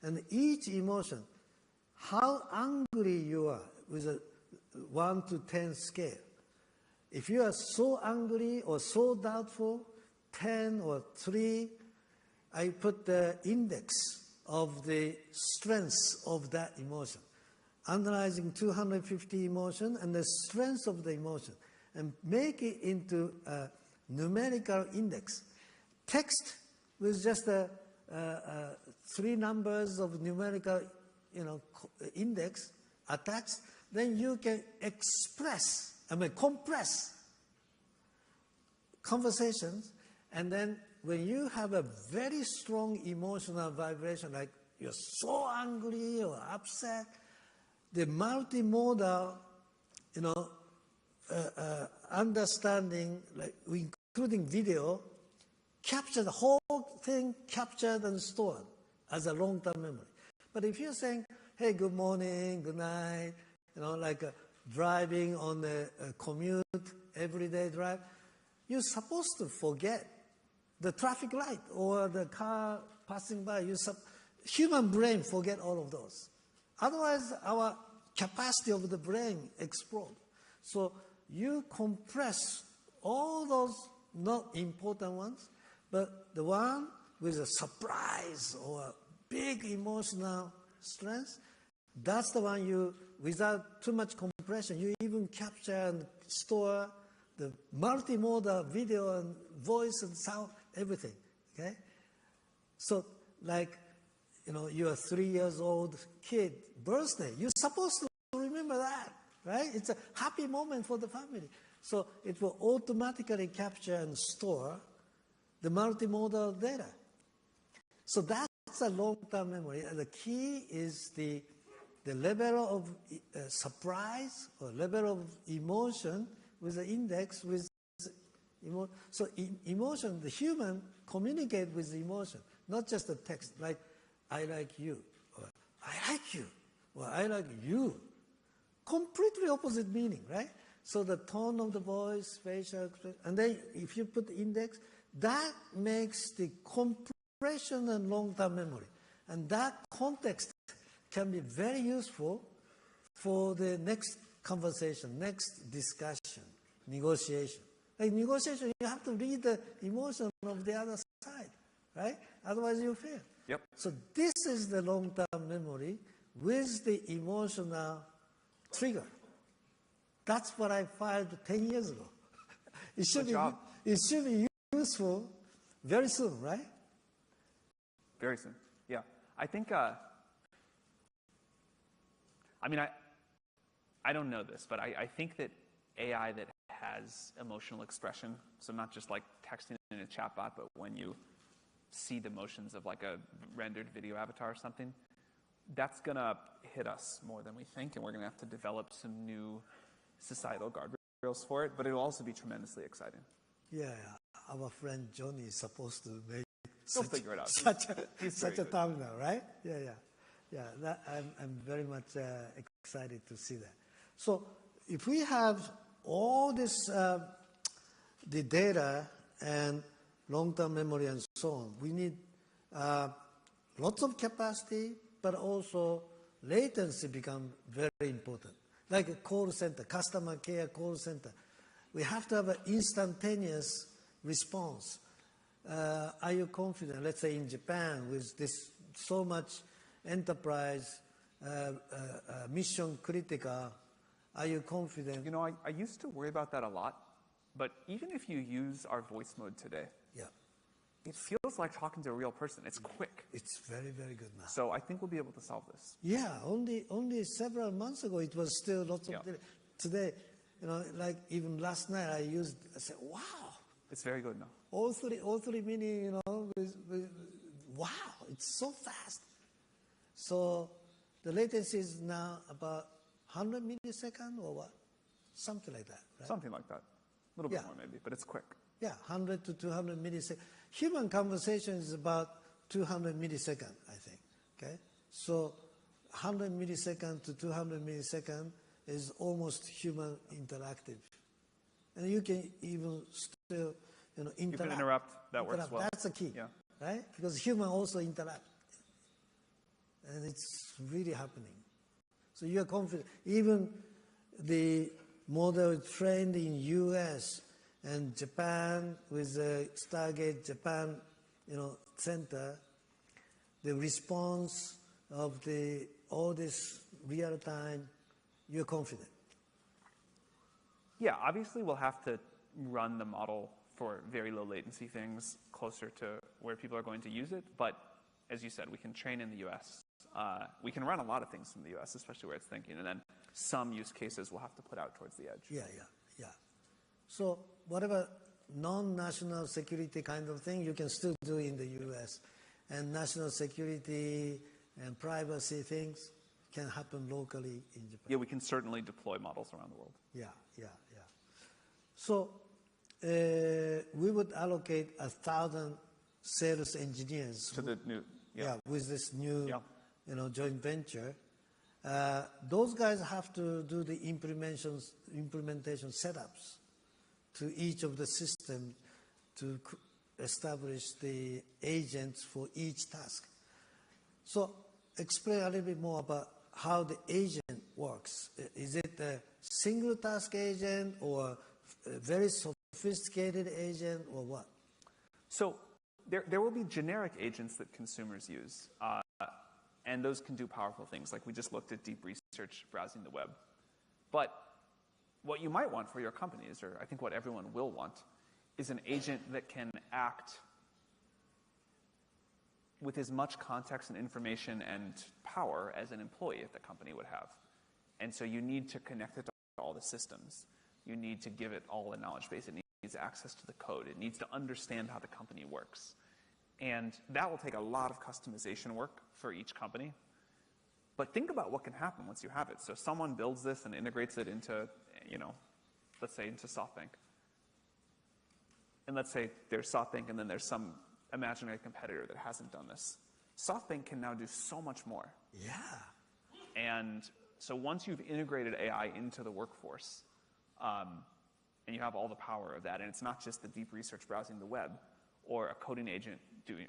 And each emotion, how angry you are with a 1 to 10 scale. If you are so angry or so doubtful, 10 or 3, I put the index of the strengths of that emotion, analyzing 250 emotion and the strength of the emotion, and make it into a numerical index. Text with just 3 numbers of numerical, index attached, then you can compress conversations, and then when you have a very strong emotional vibration, like you're so angry or upset, the multimodal, understanding, like including video, capture the whole thing, captured and stored as a long-term memory. But if you're saying, hey, good morning, good night, like driving on a commute, everyday drive, you're supposed to forget the traffic light or the car passing by. Human brain forget all of those. Otherwise, our capacity of the brain explodes. So you compress all those not important ones, but the one with a surprise or a big emotional strength, that's the one you, without too much compression, you even capture and store the multimodal video and voice and sound, everything, okay? So like, you're 3 years old kid, birthday, you're supposed to remember that, right? It's a happy moment for the family. So it will automatically capture and store the multimodal data. So that's a long-term memory. And the key is the level of surprise or level of emotion with the index with so emotion, the human communicate with emotion, not just the text, like I like you, or I like you, or I like you. Completely opposite meaning, right? So the tone of the voice, facial expression, and then if you put the index, that makes the compression and long-term memory. And that context can be very useful for the next conversation, next discussion, negotiation. Like negotiation, you have to read the emotion of the other side, right? Otherwise you fail. Yep. So this is the long-term memory with the emotional trigger. That's what I filed 10 years ago. It should be useful very soon, right? Very soon, yeah. I think, I don't know this, but I think that AI that has emotional expression, so not just like texting in a chatbot, but when you see the motions of like a rendered video avatar or something, that's gonna hit us more than we think, and we're gonna have to develop some new societal guardrails for it, but it'll also be tremendously exciting. Yeah, our friend Johnny is supposed to make He'll figure it out. such a terminal, right? Yeah. I'm very much excited to see that. So if we have all this, the data and long-term memory and so on, we need lots of capacity, but also latency become very important. Like a call center, customer care call center. We have to have an instantaneous response. Are you confident, let's say in Japan, with this so much enterprise mission critical? Are you confident? You know, I used to worry about that a lot, but even if you use our voice mode today, Yeah, it feels like talking to a real person. It's quick. it's very, very good now. So I think we'll be able to solve this. Yeah, only several months ago it was still lots of Yeah. Today, you know, like even last night I said, wow, It's very good now. all three meaning, you know, wow, it's so fast. So the latency is now about 100 millisecond or what? Something like that, right? Something like that. A little bit Yeah. more maybe, but it's quick. Yeah, 100 to 200 milliseconds. Human conversation is about 200 milliseconds, I think. Okay, so 100 millisecond to 200 millisecond is almost human interactive, and you can even still, you know, interact. You can interrupt. That works well. That's the key, Yeah. right? Because human also interact, and it's really happening. So you are confident. Even the model trained in U.S. and Japan with the Stargate Japan, you know, center, the response of all this real time, you're confident. Yeah, obviously we'll have to run the model for very low latency things closer to where people are going to use it. But as you said, we can train in the US. We can run a lot of things from the US, especially where it's thinking. And then some use cases we'll have to put out towards the edge. Yeah. So whatever non-national security kind of thing, you can still do in the US. And national security and privacy things can happen locally in Japan. Yeah, we can certainly deploy models around the world. Yeah. So we would allocate 1,000 sales engineers To the new, with this new, Yeah. you know, joint venture. Those guys have to do the implementation setups to each of the systems to establish the agents for each task. So explain a little bit more about how the agent works. Is it a single task agent or a very sophisticated agent or what? So there will be generic agents that consumers use. And those can do powerful things, like we just looked at deep research browsing the web. But what you might want for your companies, or I think what everyone will want, is an agent that can act with as much context and information and power as an employee at the company would have. And so you need to connect it to all the systems. You need to give it all a knowledge base. It needs access to the code. It needs to understand how the company works. And that will take a lot of customization work for each company. But think about what can happen once you have it. So someone builds this and integrates it into, you know, let's say into Softbank. And let's say there's Softbank and then there's some imaginary competitor that hasn't done this. Softbank can now do so much more. Yeah. And so once you've integrated AI into the workforce, and you have all the power of that, and it's not just the deep research browsing the web or a coding agent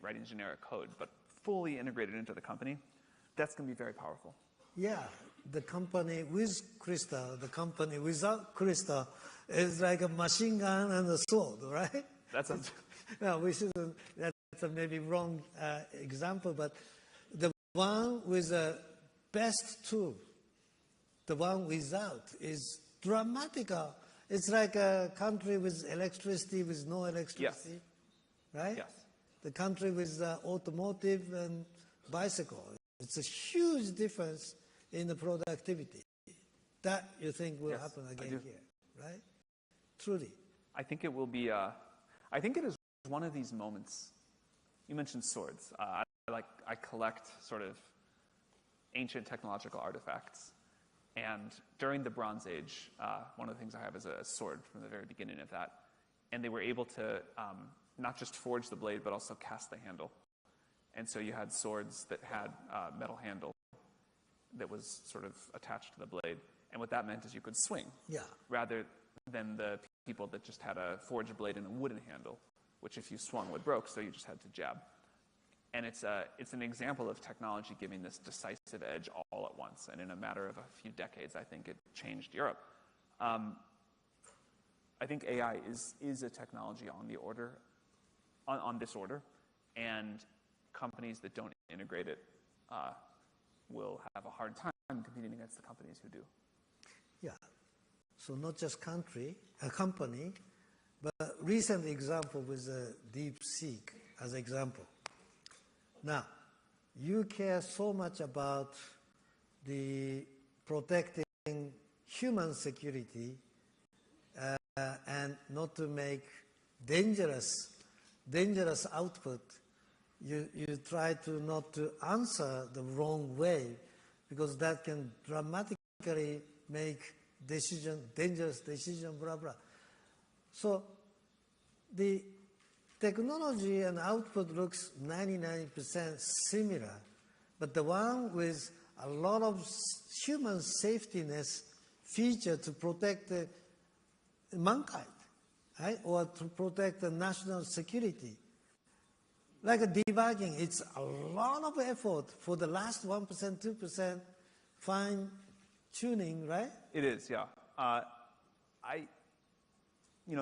writing generic code, but fully integrated into the company, that's going to be very powerful. Yeah, the company with Crystal, the company without Crystal is like a machine gun and a sword, right? That's a No, we shouldn't. That's a maybe wrong example, but the one with the best tool, the one without, is dramatical. It's like a country with electricity with no electricity, right? Yes. The country with automotive and bicycle. It's a huge difference in the productivity. That you think will happen again here, right? Truly. I think it will be, I think it is one of these moments. You mentioned swords. I collect sort of ancient technological artifacts. And during the Bronze Age, one of the things I have is a sword from the very beginning of that. And they were able to not just forge the blade, but also cast the handle. And so you had swords that had a metal handle that was sort of attached to the blade. And what that meant is you could swing, rather than the people that just had a forged blade and a wooden handle, which if you swung would broke, so you just had to jab. And it's an example of technology giving this decisive edge all at once. And in a matter of a few decades, I think it changed Europe. I think AI is a technology on the order, on this order, and companies that don't integrate it will have a hard time competing against the companies who do. Yeah. So not just a company, but a recent example with DeepSeek as example. Now, you care so much about the protecting human security and not to make dangerous output. You try to not to answer the wrong way, because that can dramatically make dangerous decision, blah, blah. So the technology and output looks 99% similar, but the one with a lot of human safetyness feature to protect mankind, right? Or to protect the national security. Like a debugging, it's a lot of effort for the last 1%, 2% fine tuning, right? It is, yeah.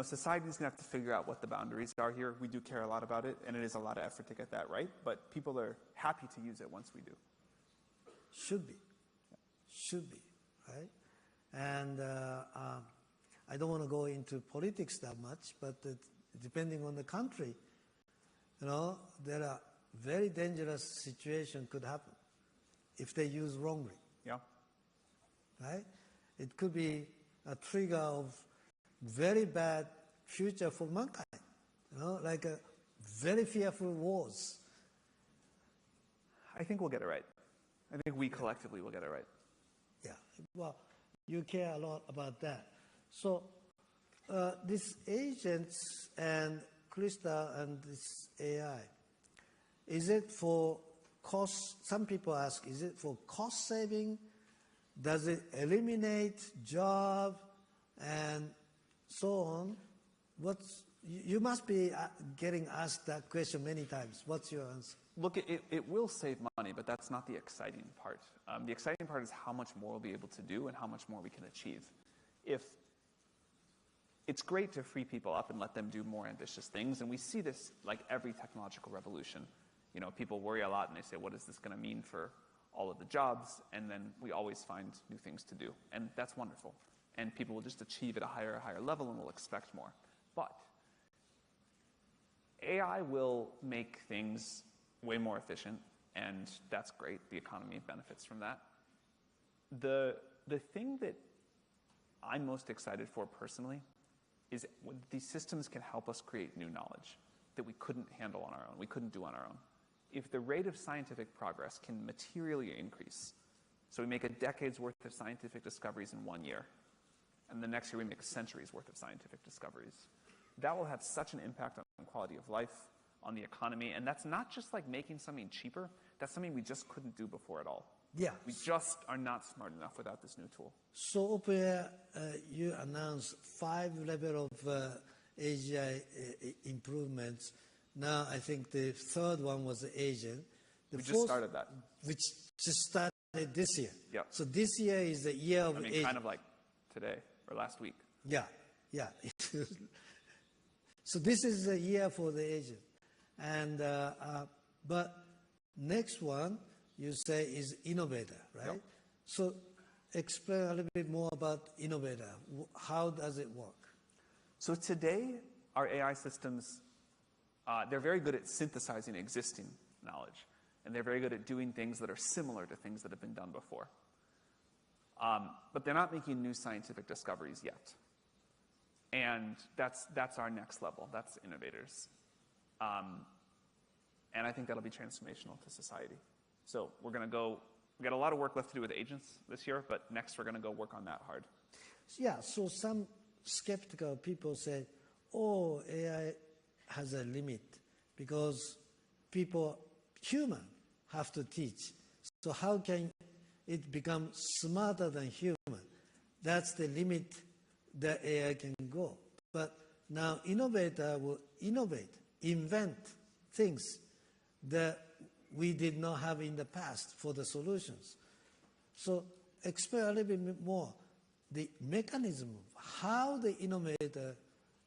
Society's gonna have to figure out what the boundaries are here. We do care a lot about it, and it is a lot of effort to get that right, but people are happy to use it once we do. Should be, right? And I don't want to go into politics that much, but depending on the country, there are very dangerous situations could happen if they use wrongly. Yeah. Right? It could be a trigger of very bad future for mankind. Like a very fearful wars. I think we'll get it right. I think we collectively will get it right. Yeah. Well, you care a lot about that. So these agents and Crystal and this AI, is it for cost? Some people ask, is it for cost saving? Does it eliminate job and so on? You must be getting asked that question many times. What's your answer? Look, it will save money, but that's not the exciting part. The exciting part is how much more we'll be able to do and how much more we can achieve. It's great to free people up and let them do more ambitious things, and we see this like every technological revolution. People worry a lot and they say, what is this going to mean for all of the jobs? And then we always find new things to do, and that's wonderful. And people will just achieve at a higher level and will expect more. But AI will make things way more efficient, and that's great. The economy benefits from that. The thing that I'm most excited for personally is these systems can help us create new knowledge that we couldn't handle on our own, we couldn't do on our own. If the rate of scientific progress can materially increase, so we make a decade's worth of scientific discoveries in 1 year, and the next year we make a century's worth of scientific discoveries, that will have such an impact on quality of life, on the economy, and that's not just like making something cheaper, that's something we just couldn't do before at all. Yeah. We just are not smart enough without this new tool. So OpenAI, you announced 5 levels of AGI improvements. Now I think the third one was the agent. We just started that. Which just started this year. Yeah. So this year is the year of agent. Kind of like today or last week. Yeah. So this is the year for the agent. And but next one you say is innovator, right? Yep. So explain a little bit more about innovator. How does it work? So today, our AI systems, they're very good at synthesizing existing knowledge, and they're very good at doing things that are similar to things that have been done before. But they're not making new scientific discoveries yet. And that's our next level. That's innovators. And I think that'll be transformational to society. So we got a lot of work left to do with agents this year, but next we're going to go work on that hard. Yeah, so some skeptical people say, oh, AI has a limit because human have to teach. So how can it become smarter than human? That's the limit that AI can go. But now innovator will invent things that we did not have in the past for the solutions. So explain a little bit more the mechanism of how the innovator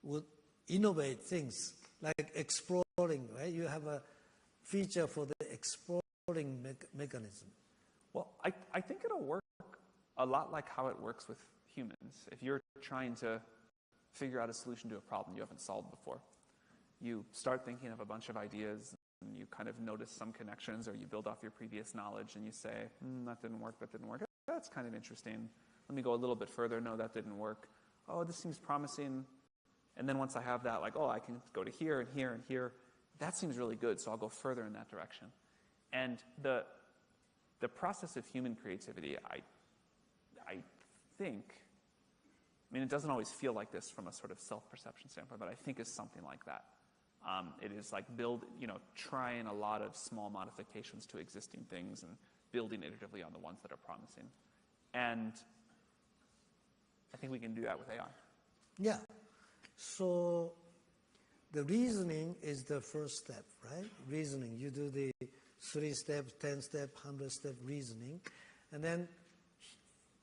would innovate things, like exploring, right? You have a feature for the exploring mechanism. Well, I think it'll work a lot like how it works with humans. If you're trying to figure out a solution to a problem you haven't solved before, you start thinking of a bunch of ideas, and you kind of notice some connections, or you build off your previous knowledge, and you say, that didn't work, that didn't work. That's kind of interesting. Let me go a little bit further. No, that didn't work. Oh, this seems promising. And then once I have that, like, oh, I can go to here and here and here. That seems really good, so I'll go further in that direction. And the process of human creativity, I think, I mean, it doesn't always feel like this from a sort of self-perception standpoint, but I think is something like that. It is like trying a lot of small modifications to existing things and building iteratively on the ones that are promising. And I think we can do that with AI. Yeah. So the reasoning is the first step, right? Reasoning. You do the 3-step, 10-step, 100-step reasoning. And then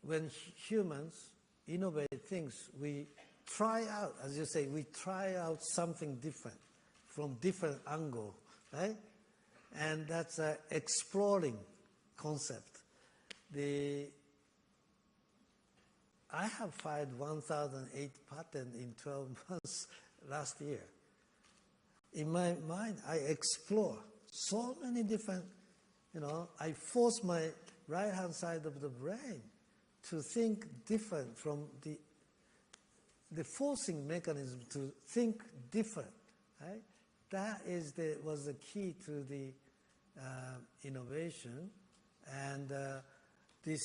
when humans innovate things, we try out, as you say, we try out something different from different angle, right? And that's an exploring concept. I have filed 1,008 patents in 12 months last year. In my mind, I explore so many different, I force my right-hand side of the brain to think different from the forcing mechanism to think different, right? That was the key to the innovation. And this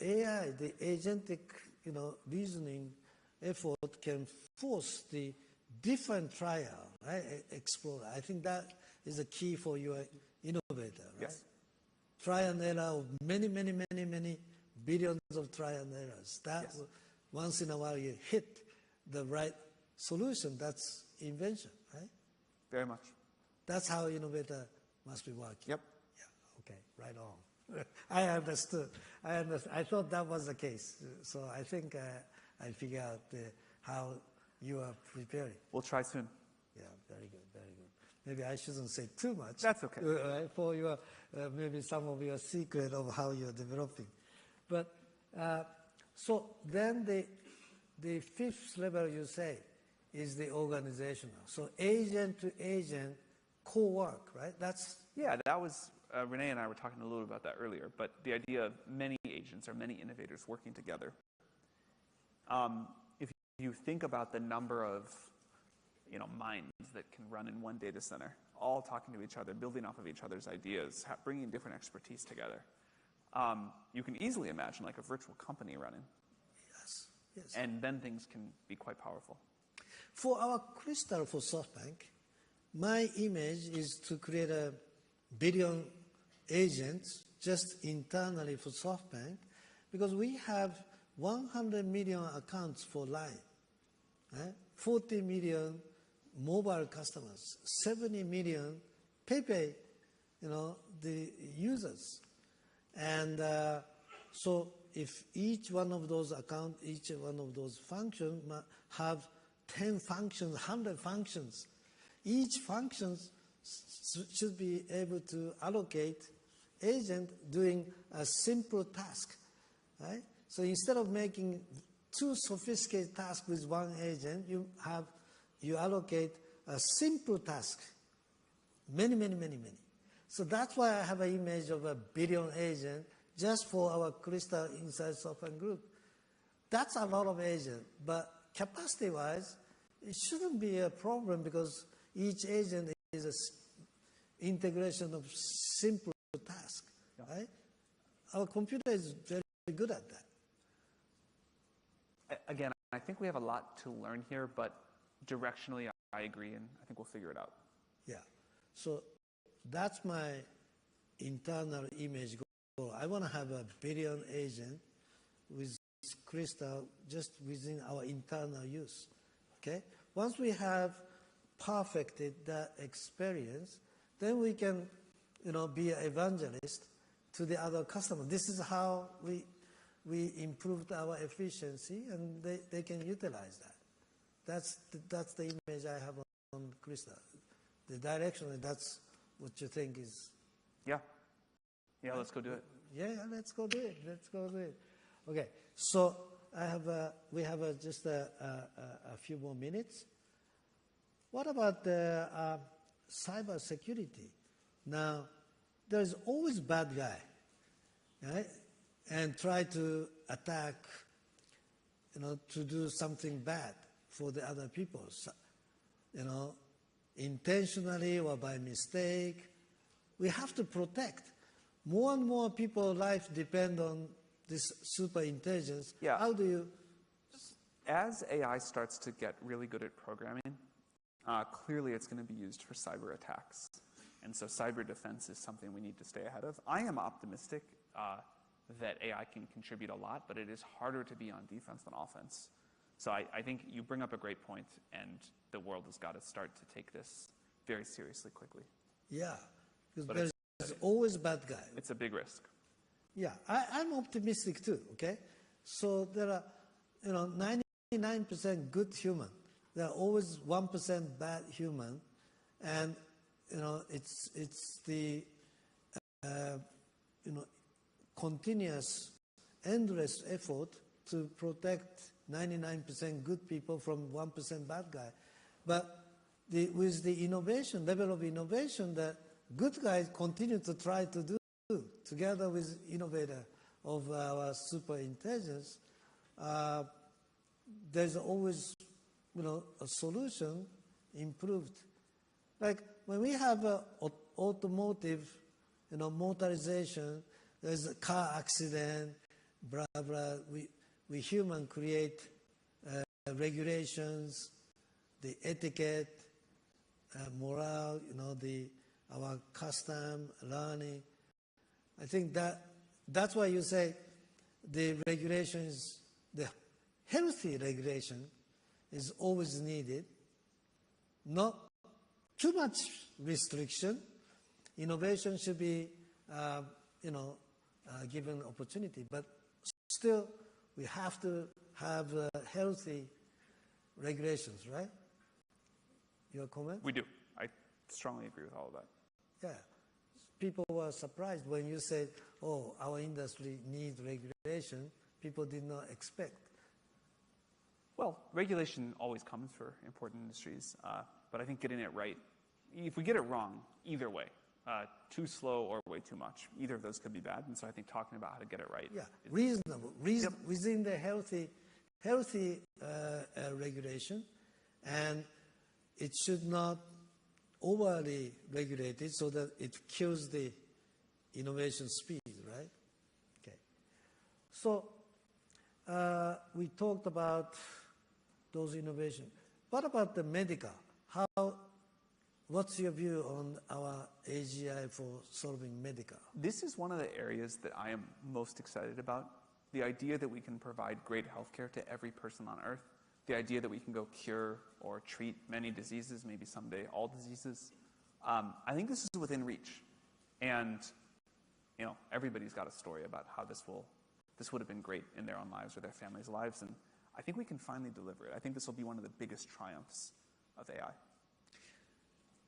AI, the agentic, reasoning effort can force the different trial, right? Explore. I think that is the key for your innovator, right? Yes. Trial and error of many billions of trial and errors. Yes. Once in a while you hit the right solution. That's invention, right? Very much. That's how innovator must be working. Yep. Yeah. Okay. Right on. I understood. I thought that was the case. So I think I figured out how you are preparing. We'll try soon. Yeah. Very good. Very good. Maybe I shouldn't say too much. That's okay. For your maybe some of your secret of how you're developing. But so then the fifth level you say is the organizational. So agent to agent co-work, right? That was Renee and I were talking a little about that earlier. But the idea of many agents or many innovators working together. If you think about the number of minds that can run in one data center, all talking to each other, building off of each other's ideas, bringing different expertise together. You can easily imagine like a virtual company running. Yes, yes. And then things can be quite powerful. For our Crystal for SoftBank, my image is to create a billion agents just internally for SoftBank, because we have 100 million accounts for Line, 40 million mobile customers, 70 million PayPay, the users. And so if each one of those accounts, each one of those functions have 10 functions, 100 functions, each function should be able to allocate agent doing a simple task, right? So instead of making two sophisticated tasks with one agent, you allocate a simple task, many. So that's why I have an image of a billion agent just for our Crystal inside SoftBank Group. That's a lot of agents, but capacity-wise, it shouldn't be a problem because each agent is an integration of simple tasks, right? Our computer is very good at that. Again, I think we have a lot to learn here, but directionally, I agree, and I think we'll figure it out. Yeah. So that's my internal image goal. I want to have a billion agent with Crystal just within our internal use. Okay? Once we have perfected that experience, then we can, be an evangelist to the other customers. This is how we improved our efficiency, and they can utilize that. That's the image I have on Crystal. The direction, that's what you think is... Yeah, let's go do it. Yeah, let's go do it. Let's go do it. Okay, so we have just a few more minutes. What about the cyber security? Now, there's always bad guy, right? And try to attack, to do something bad for the other people, intentionally or by mistake. We have to protect. More and more people's life depend on this super intelligence. Yeah. How do you? As AI starts to get really good at programming, clearly it's going to be used for cyber attacks. And so cyber defense is something we need to stay ahead of. I am optimistic that AI can contribute a lot, but it is harder to be on defense than offense. So I think you bring up a great point, and the world has got to start to take this very seriously quickly. Yeah, because there's always bad guy. It's a big risk. Yeah, I'm optimistic too, okay? So there are, 99% good human. There are always 1% bad human. And, it's the, continuous, endless effort to protect 99% good people from 1% bad guy. But with the innovation, level of innovation that good guys continue to try to do, together with innovator of our super intelligence, there's always, a solution improved. Like when we have automotive, motorization, there's a car accident, blah, blah. We human create regulations, the etiquette, morale, our custom, learning. I think that's why you say the regulations, the healthy regulation is always needed. Not too much restriction. Innovation should be, given opportunity, but still we have to have healthy regulations, right? Your comment? We do. I strongly agree with all of that. Yeah. People were surprised when you said, oh, our industry needs regulation. People did not expect. Well, regulation always comes for important industries, but I think getting it right, if we get it wrong, either way, too slow or way too much, either of those could be bad. And so I think talking about how to get it right. Yeah, reasonable, within the healthy regulation, and it should not overly regulated so that it kills the innovation speed, right? Okay. So we talked about those innovations. What about the medical? What's your view on our AGI for solving medical? This is one of the areas that I am most excited about. The idea that we can provide great healthcare to every person on Earth. The idea that we can go cure or treat many diseases, maybe someday all diseases. I think this is within reach. And, everybody's got a story about how this would have been great in their own lives or their families' lives. And I think we can finally deliver it. I think this will be one of the biggest triumphs of AI.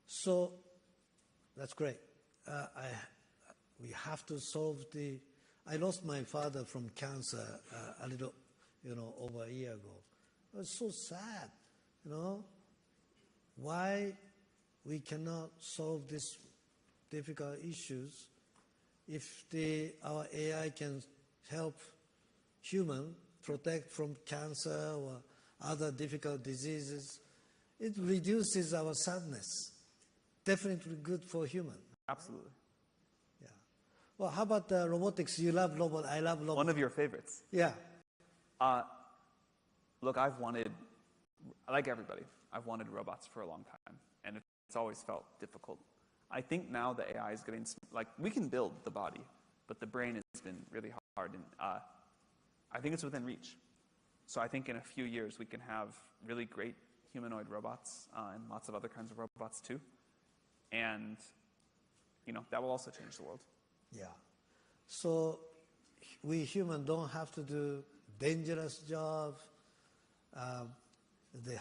So that's great. We have to solve I lost my father from cancer a little, over a year ago. It was so sad, why we cannot solve these difficult issues if our AI can help human protect from cancer or other difficult diseases. It reduces our sadness. Definitely good for human. Absolutely. Yeah. Well, how about robotics? You love robot. I love robot. One of your favorites. Yeah. Look, like everybody, I've wanted robots for a long time, and it's always felt difficult. I think now the AI is getting, we can build the body, but the brain has been really hard, and I think it's within reach. So I think in a few years we can have really great humanoid robots and lots of other kinds of robots too. And, that will also change the world. Yeah. So we humans don't have to do dangerous jobs, the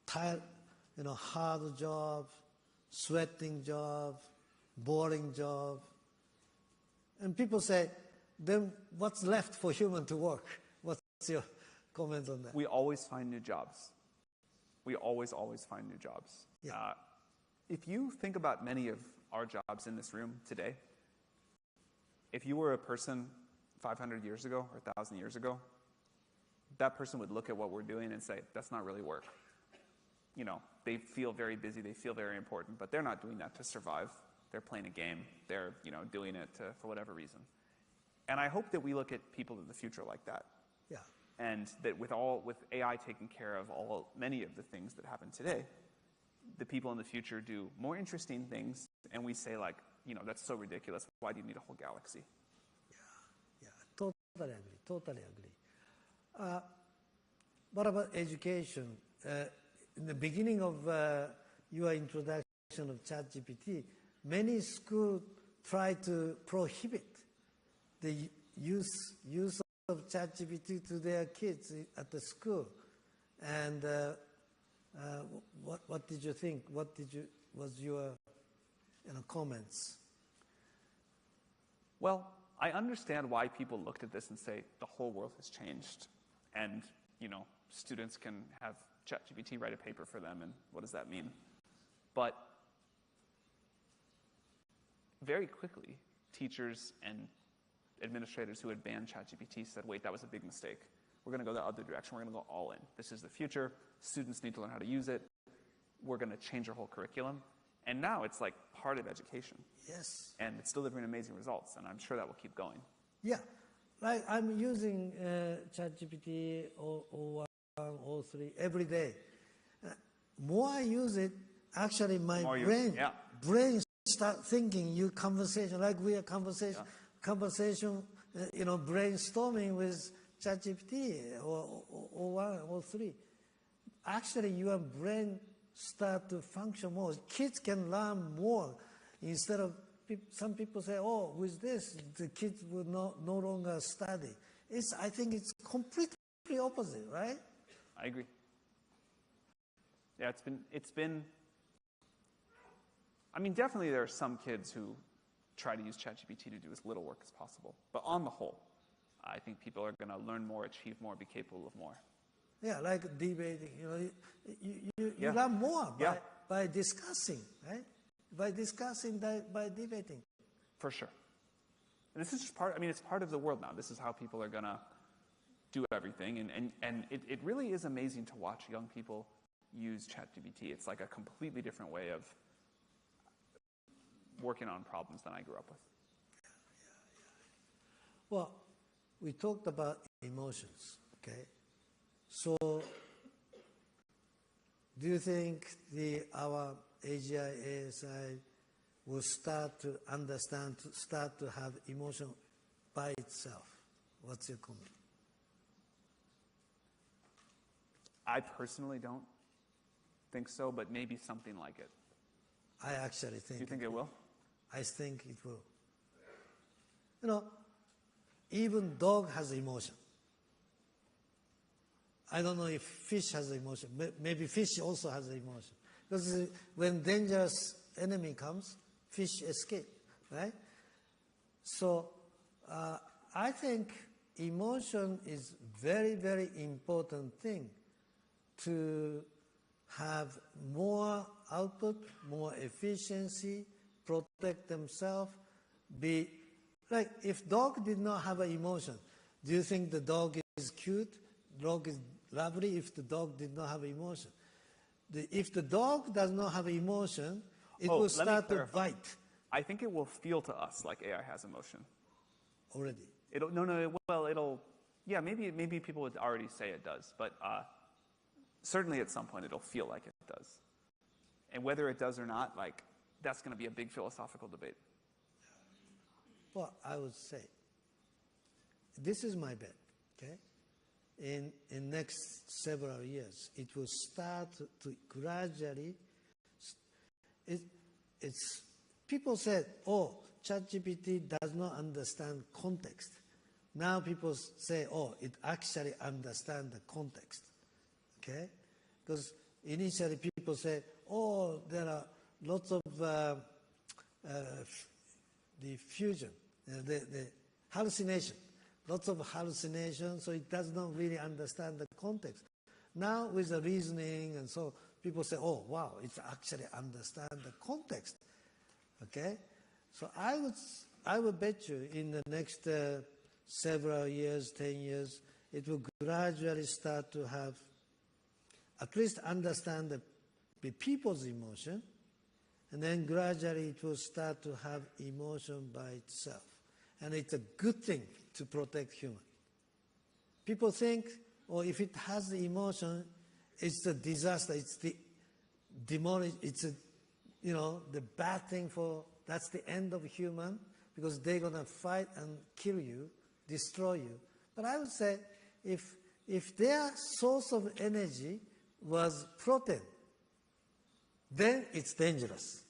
hard job, sweating job, boring job. And people say, then what's left for human to work? What's your comment on that? We always find new jobs. We always find new jobs. Yeah. If you think about many of our jobs in this room today, if you were a person 500 years ago or 1,000 years ago, that person would look at what we're doing and say, that's not really work. You know, they feel very busy, they feel very important, but they're not doing that to survive. They're playing a game. They're, you know, doing it for whatever reason. And I hope that we look at people in the future like that. Yeah. And that with AI taking care of many of the things that happen today, the people in the future do more interesting things, and we say, like, you know, that's so ridiculous. Why do you need a whole galaxy? Yeah, totally agree. What about education? In the beginning of your introduction of ChatGPT, many schools try to prohibit the use of ChatGPT to their kids at the school. And what did you think? Was your comments? Well, I understand why people looked at this and say the whole world has changed, and, you know, students can have ChatGPT write a paper for them, and what does that mean? But very quickly, teachers and administrators who had banned ChatGPT said, wait, that was a big mistake. We're going to go the other direction. We're going to go all in. This is the future. Students need to learn how to use it. We're going to change our whole curriculum. And now it's like part of education. Yes. And it's delivering amazing results, and I'm sure that will keep going. Yeah. Like I'm using ChatGPT 01, 03 every day. More I use it, actually my brain start thinking your conversation, like we are conversation, brainstorming with ChatGPT or 01 or 03. Actually, your brain start to function more. Kids can learn more instead of some people say, oh, with this, the kids will no longer study. I think it's completely opposite, right? I agree. Yeah, it's been, I mean, definitely there are some kids who try to use ChatGPT to do as little work as possible. But on the whole, I think people are going to learn more, achieve more, be capable of more. Yeah, like debating, you learn more by discussing, right? By discussing, by debating. For sure. And this is just it's part of the world now. This is how people are going to do everything. And it really is amazing to watch young people use ChatGPT. It's like a completely different way of working on problems than I grew up with. Well, we talked about emotions, okay? So, do you think our AGI, ASI will start to understand, start to have emotion by itself? What's your comment? I personally don't think so, but maybe something like it. I actually think. Do you think it will? I think it will. You know, even dog has emotion. I don't know if fish has emotion. Maybe fish also has emotion. Because when dangerous enemy comes, fish escape, right? So I think emotion is very, very important thing to have more output, more efficiency, protect themselves, be like if dog did not have an emotion, do you think the dog is cute? Dog is lovely if the dog did not have emotion. If the dog does not have emotion, it will start to bite. I think it will feel to us like AI has emotion. Already? Maybe people would already say it does, but certainly at some point it'll feel like it does. And whether it does or not, like, that's going to be a big philosophical debate. Well, I would say, this is my bet, okay? In next several years, it will start to gradually, people said, oh, ChatGPT does not understand context. Now people say, oh, it actually understands the context, okay? Because initially people say, oh, there are lots of the fusion, hallucination, lots of hallucination, so it does not really understand the context. Now with the reasoning and so people say, oh, wow, it actually understand the context, okay? So I would bet you in the next several years, 10 years, it will gradually start to have, at least understand the people's emotion, and then gradually it will start to have emotion by itself. And it's a good thing to protect human. People think, or if it has the emotion, it's a disaster, it's the demolish, it's a, you know, the bad thing for, that's the end of human, because they're gonna fight and kill you, destroy you. But I would say, if their source of energy was protein, then it's dangerous.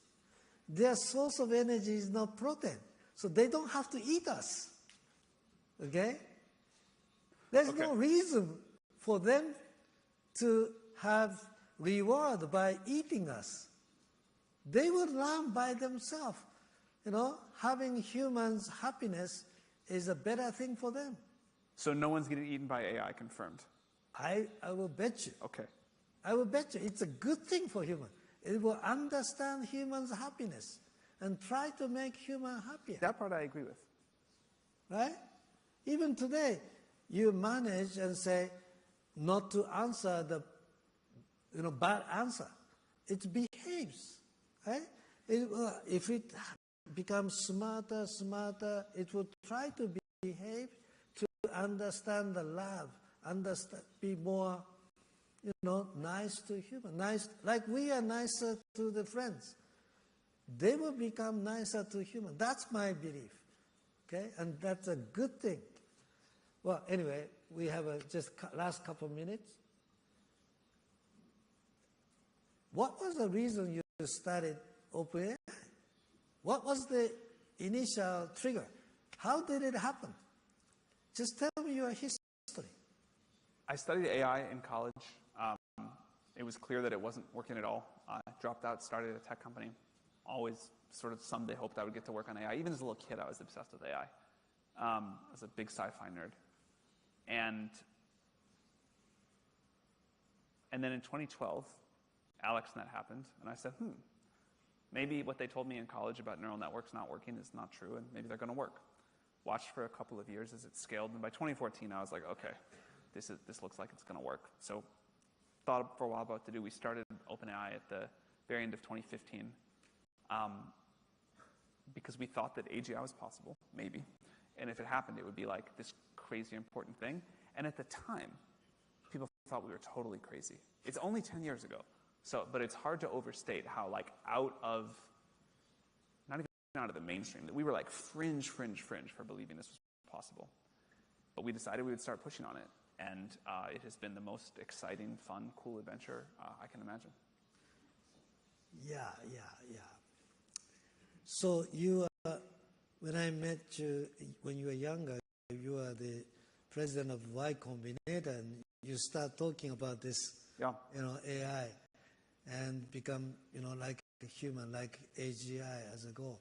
Their source of energy is not protein, so they don't have to eat us, okay? There's no reason for them to have reward by eating us. They will learn by themselves. You know, having humans' happiness is a better thing for them. So no one's getting eaten by AI, confirmed? I will bet you. Okay. I will bet you it's a good thing for humans. It will understand humans' happiness and try to make human happier. That part I agree with. Right? Even today, you manage and say not to answer the bad answer. It behaves. Right? If it becomes smarter, it will try to behave to understand the love, be more, nice to human. Nice, like we are nicer to the friends. They will become nicer to human. That's my belief. Okay? And that's a good thing. Well, anyway, we have just last couple of minutes. What was the reason you started OpenAI? What was the initial trigger? How did it happen? Just tell me your history. I studied AI in college. It was clear that it wasn't working at all. I dropped out, started a tech company. Always sort of someday hoped I would get to work on AI. Even as a little kid, I was obsessed with AI. I was a big sci-fi nerd. And then in 2012, AlexNet happened, and I said, maybe what they told me in college about neural networks not working is not true, and maybe they're going to work. Watched for a couple of years as it scaled, and by 2014, I was like, okay, this looks like it's going to work. So thought for a while about what to do. We started OpenAI at the very end of 2015 because we thought that AGI was possible, maybe. And if it happened, it would be like this crazy important thing. And at the time, people thought we were totally crazy. It's only 10 years ago. But it's hard to overstate how not even out of the mainstream, that we were like fringe for believing this was possible. But we decided we would start pushing on it. And it has been the most exciting, fun, cool adventure I can imagine. Yeah. So you, when I met you, when you were younger, you were the president of Y Combinator, and you start talking about this, AI, and become, like a human, like AGI as a goal.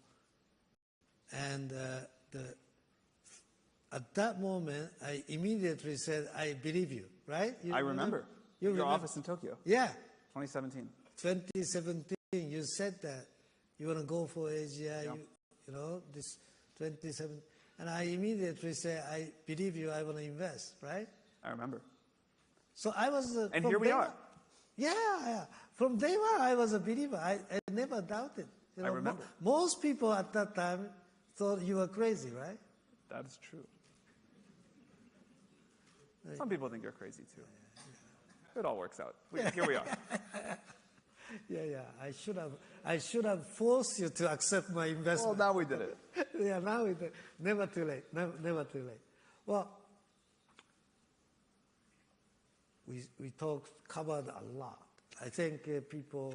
And at that moment, I immediately said, I believe you, right? I remember. You Your remember? office in Tokyo. Yeah. 2017. 2017, you said that you want to go for AGI, this 2017. And I immediately said, I believe you, I want to invest, right? I remember. So I was... and here we are. Yeah. From day one, I was a believer. I never doubted. I remember. Most people at that time thought you were crazy, right? That is true. Some people think you're crazy, too. It all works out. Here we are. Yeah. I should have forced you to accept my investment. Well, now we did it. Yeah, now we did it. Never too late. Never too late. Well, we covered a lot. I think people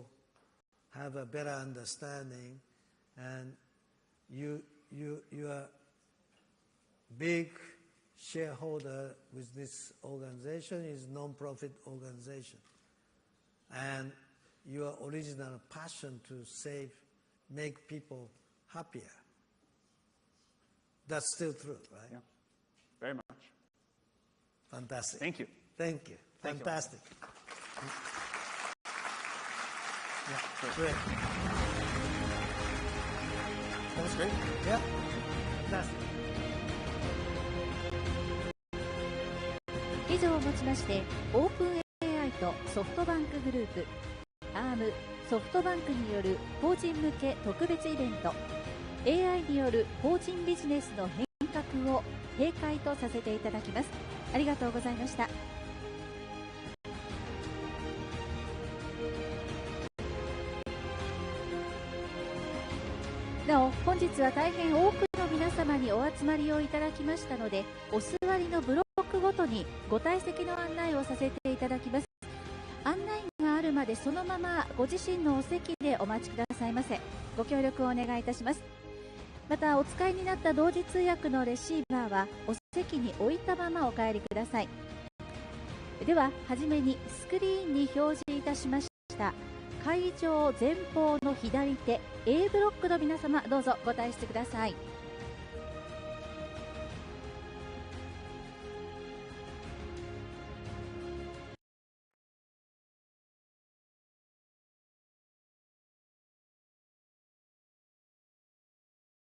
have a better understanding, and you are big shareholder with this organization. Is non-profit organization, and your original passion to make people happier. That's still true, right? Yeah, very much. Fantastic. Thank you. Thank you. Thank you. Fantastic. Yeah, great. Great. That was great. Yeah. Fantastic. 以上をもちましてオープン AI とソフトバンクグループ ARM ソフトバンクによる法人向け特別イベント AI による法人ビジネスの変革を閉会とさせていただきます。ありがとうございました。なお本日は大変多くの皆様にお集まりをいただきましたので、お座りのブロックごとにご退席の案内をさせていただきます。案内があるまでそのままご自身のお席でお待ちくださいませ。ご協力をお願いいたします。またお使いになった同時通訳のレシーバーはお席に置いたままお帰りください。でははじめにスクリーンに表示いたしました会場前方の左手 A ブロックの皆様、どうぞご退出ください。